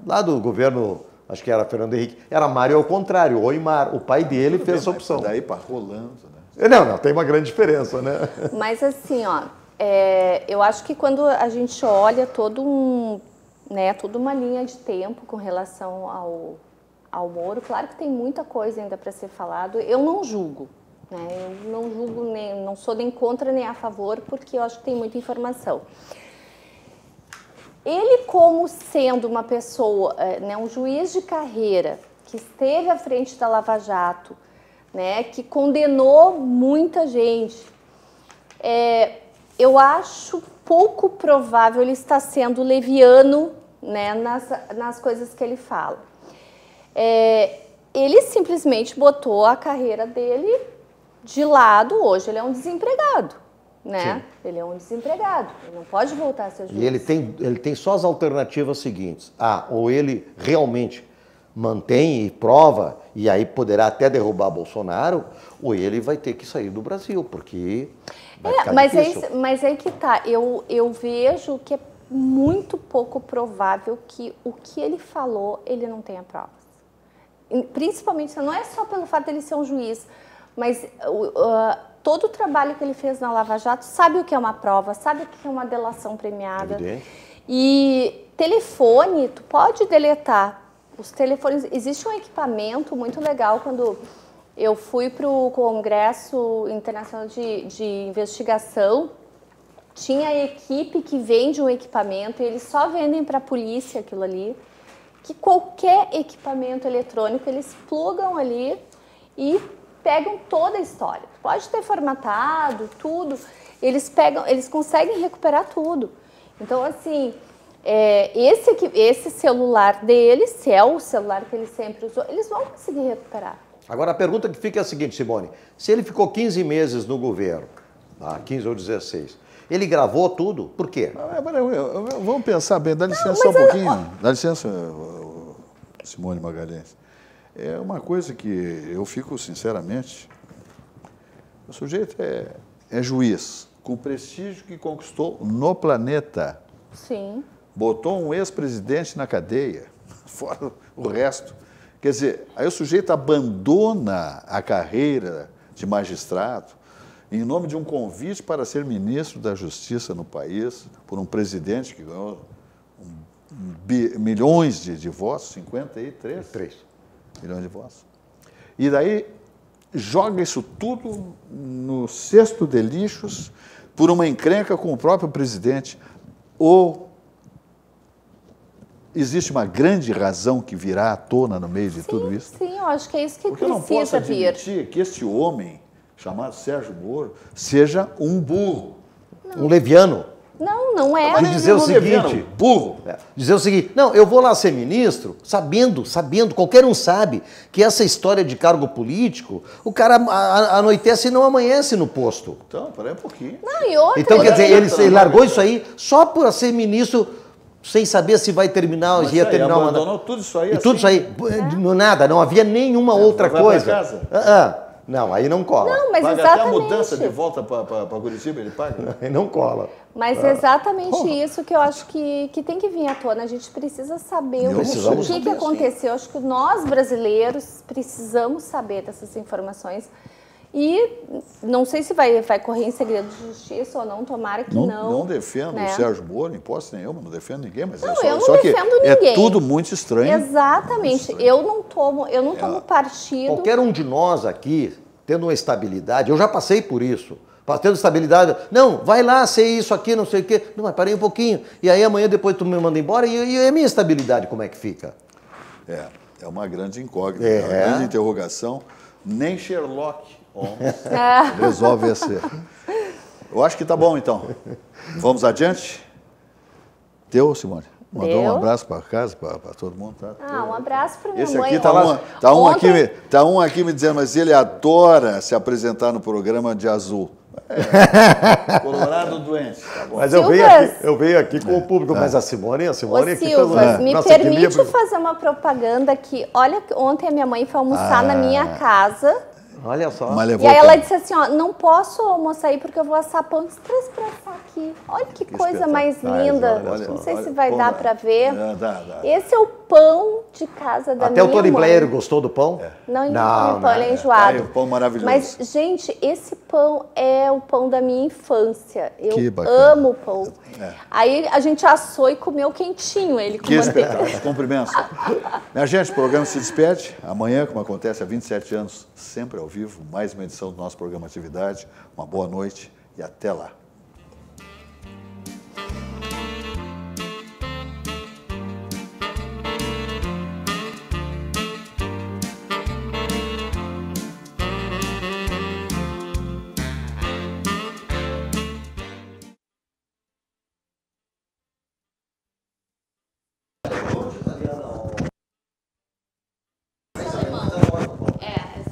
[SPEAKER 2] lá do governo, acho que era Fernando Henrique, era Mário ao contrário, Oimar, o pai dele fez essa opção.
[SPEAKER 1] Daí para Rolando, né?
[SPEAKER 2] Não, tem uma grande diferença, né?
[SPEAKER 3] Mas assim, eu acho que quando a gente olha toda uma linha de tempo com relação ao Moro, claro que tem muita coisa ainda para ser falado, eu não julgo. Eu não julgo, não sou nem contra nem a favor, porque eu acho que tem muita informação. Ele, como sendo uma pessoa, um juiz de carreira, que esteve à frente da Lava Jato, que condenou muita gente, eu acho pouco provável ele estar sendo leviano, nas coisas que ele fala. Ele simplesmente botou a carreira dele de lado, hoje ele é um desempregado, né? Sim. Ele é um desempregado, ele não pode voltar a ser juiz.
[SPEAKER 2] E ele tem só as alternativas seguintes. Ou ele realmente mantém e prova, e aí poderá até derrubar Bolsonaro, ou ele vai ter que sair do Brasil, porque vai ficar difícil.
[SPEAKER 3] Mas aí que tá, eu vejo que é muito pouco provável que o que ele falou, ele não tenha provas. Principalmente, não é só pelo fato de ele ser um juiz, mas todo o trabalho que ele fez na Lava Jato, sabe o que é uma prova, sabe o que é uma delação premiada.
[SPEAKER 2] Evidente.
[SPEAKER 3] E telefone, tu pode deletar. Os telefones, existe um equipamento muito legal. Quando eu fui para o Congresso Internacional de Investigação, tinha a equipe que vende um equipamento e eles só vendem para a polícia aquilo ali, que qualquer equipamento eletrônico eles plugam ali e pegam toda a história. Pode ter formatado, tudo, eles conseguem recuperar tudo. Então, assim, esse celular deles, se é o celular que ele sempre usou, eles vão conseguir recuperar.
[SPEAKER 2] Agora, a pergunta que fica é a seguinte, Simone. Se ele ficou 15 meses no governo, 15 ou 16, ele gravou tudo, por quê?
[SPEAKER 1] Vamos pensar bem, dá licença só um pouquinho. Dá licença, Simone Magalhães. É uma coisa que eu fico, sinceramente, o sujeito é juiz, com o prestígio que conquistou no planeta.
[SPEAKER 3] Sim.
[SPEAKER 1] Botou um ex-presidente na cadeia, fora o resto. Quer dizer, aí o sujeito abandona a carreira de magistrado em nome de um convite para ser ministro da Justiça no país, por um presidente que ganhou milhões de votos, 53 milhões de votos. E daí joga isso tudo no cesto de lixos por uma encrenca com o próprio presidente. Ou existe uma grande razão que virá à tona no meio de tudo isso?
[SPEAKER 3] Sim, eu acho que é isso que
[SPEAKER 1] Porque eu não posso admitir que este homem, chamado Sérgio Moro, seja um burro.
[SPEAKER 2] Um leviano.
[SPEAKER 3] Não é.
[SPEAKER 2] De dizer o seguinte,
[SPEAKER 1] burro.
[SPEAKER 2] Dizer o seguinte, não, eu vou lá ser ministro, sabendo, qualquer um sabe que essa história de cargo político, o cara anoitece e não amanhece no posto.
[SPEAKER 1] Então, peraí um pouquinho.
[SPEAKER 3] Não, e outra,
[SPEAKER 2] então, quer dizer, ele largou isso aí só por ser ministro, sem saber se vai terminar, ia terminar o mandato.
[SPEAKER 1] Tudo isso aí.
[SPEAKER 2] E tudo isso aí, nada, não havia nenhuma outra coisa.
[SPEAKER 1] Vai pra casa?
[SPEAKER 2] Não, aí não cola.
[SPEAKER 3] Não, mas
[SPEAKER 1] paga
[SPEAKER 3] exatamente.
[SPEAKER 1] Até a mudança de volta para Curitiba, ele paga?
[SPEAKER 2] Aí não cola.
[SPEAKER 3] Mas exatamente isso que eu acho que tem que vir à tona. A gente precisa saber o que aconteceu. Eu acho que nós, brasileiros, precisamos saber dessas informações. E não sei se vai correr em segredo de justiça ou não, tomara que não.
[SPEAKER 1] Não defendo o Sérgio Moro, em hipótese nenhuma, não defendo ninguém, mas
[SPEAKER 3] eu não defendo ninguém.
[SPEAKER 1] É tudo muito estranho.
[SPEAKER 3] Exatamente. Eu não tomo partido.
[SPEAKER 2] Qualquer um de nós aqui, tendo uma estabilidade, eu já passei por isso. Tendo estabilidade, não, vai lá ser isso aqui, não sei o quê. Não, mas parei um pouquinho. E aí amanhã depois tu me manda embora e a minha estabilidade como é que fica?
[SPEAKER 1] É uma grande incógnita, uma grande interrogação. Nem Sherlock Holmes resolve esse. Eu acho que tá bom, então. Vamos adiante? Deu, Simone? Mandou um abraço para casa, para todo mundo, tá?
[SPEAKER 3] Um abraço para minha
[SPEAKER 1] mãe. Esse aqui tá um aqui me dizendo, mas ele adora se apresentar no programa de azul. Colorado doente. Tá bom.
[SPEAKER 2] Mas eu venho aqui com o público, mas a Simone
[SPEAKER 3] Ô,
[SPEAKER 2] aqui
[SPEAKER 3] Silvas, me permite fazer uma propaganda aqui. Olha, ontem a minha mãe foi almoçar na minha casa.
[SPEAKER 2] Olha só.
[SPEAKER 3] E aí ela disse assim, não posso almoçar aí porque eu vou assar pão. Traz pra assar aqui. Olha que coisa mais linda. Não sei se vai dar pra ver.
[SPEAKER 1] Dá.
[SPEAKER 3] Esse é o pão de casa da minha mãe.
[SPEAKER 2] Até o Tony Blair gostou do pão?
[SPEAKER 3] Não, ele come pão, ele é enjoado.
[SPEAKER 1] O pão maravilhoso.
[SPEAKER 3] Mas, gente, esse pão é o pão da minha infância. Eu amo pão. Aí a gente assou e comeu quentinho ele com manteiga.
[SPEAKER 1] Cumprimentos. Minha gente, o programa se despede. Amanhã, como acontece há 27 anos, sempre ao vivo, mais uma edição do nosso programa Atividade. Uma boa noite e até lá.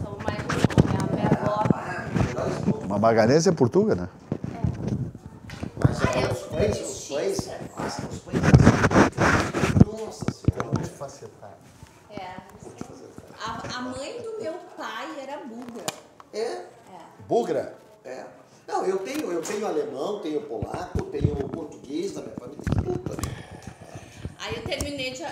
[SPEAKER 3] São mais irmão, minha avó
[SPEAKER 1] A Magalhães é Portuga, né?
[SPEAKER 2] Mas os pães, nossa senhora.
[SPEAKER 1] Multifacetado.
[SPEAKER 7] A mãe do meu pai era búlgara.
[SPEAKER 1] Bugra?
[SPEAKER 2] Não, eu tenho alemão, tenho polaco, tenho português na minha família, tem tudo.
[SPEAKER 7] Aí eu terminei de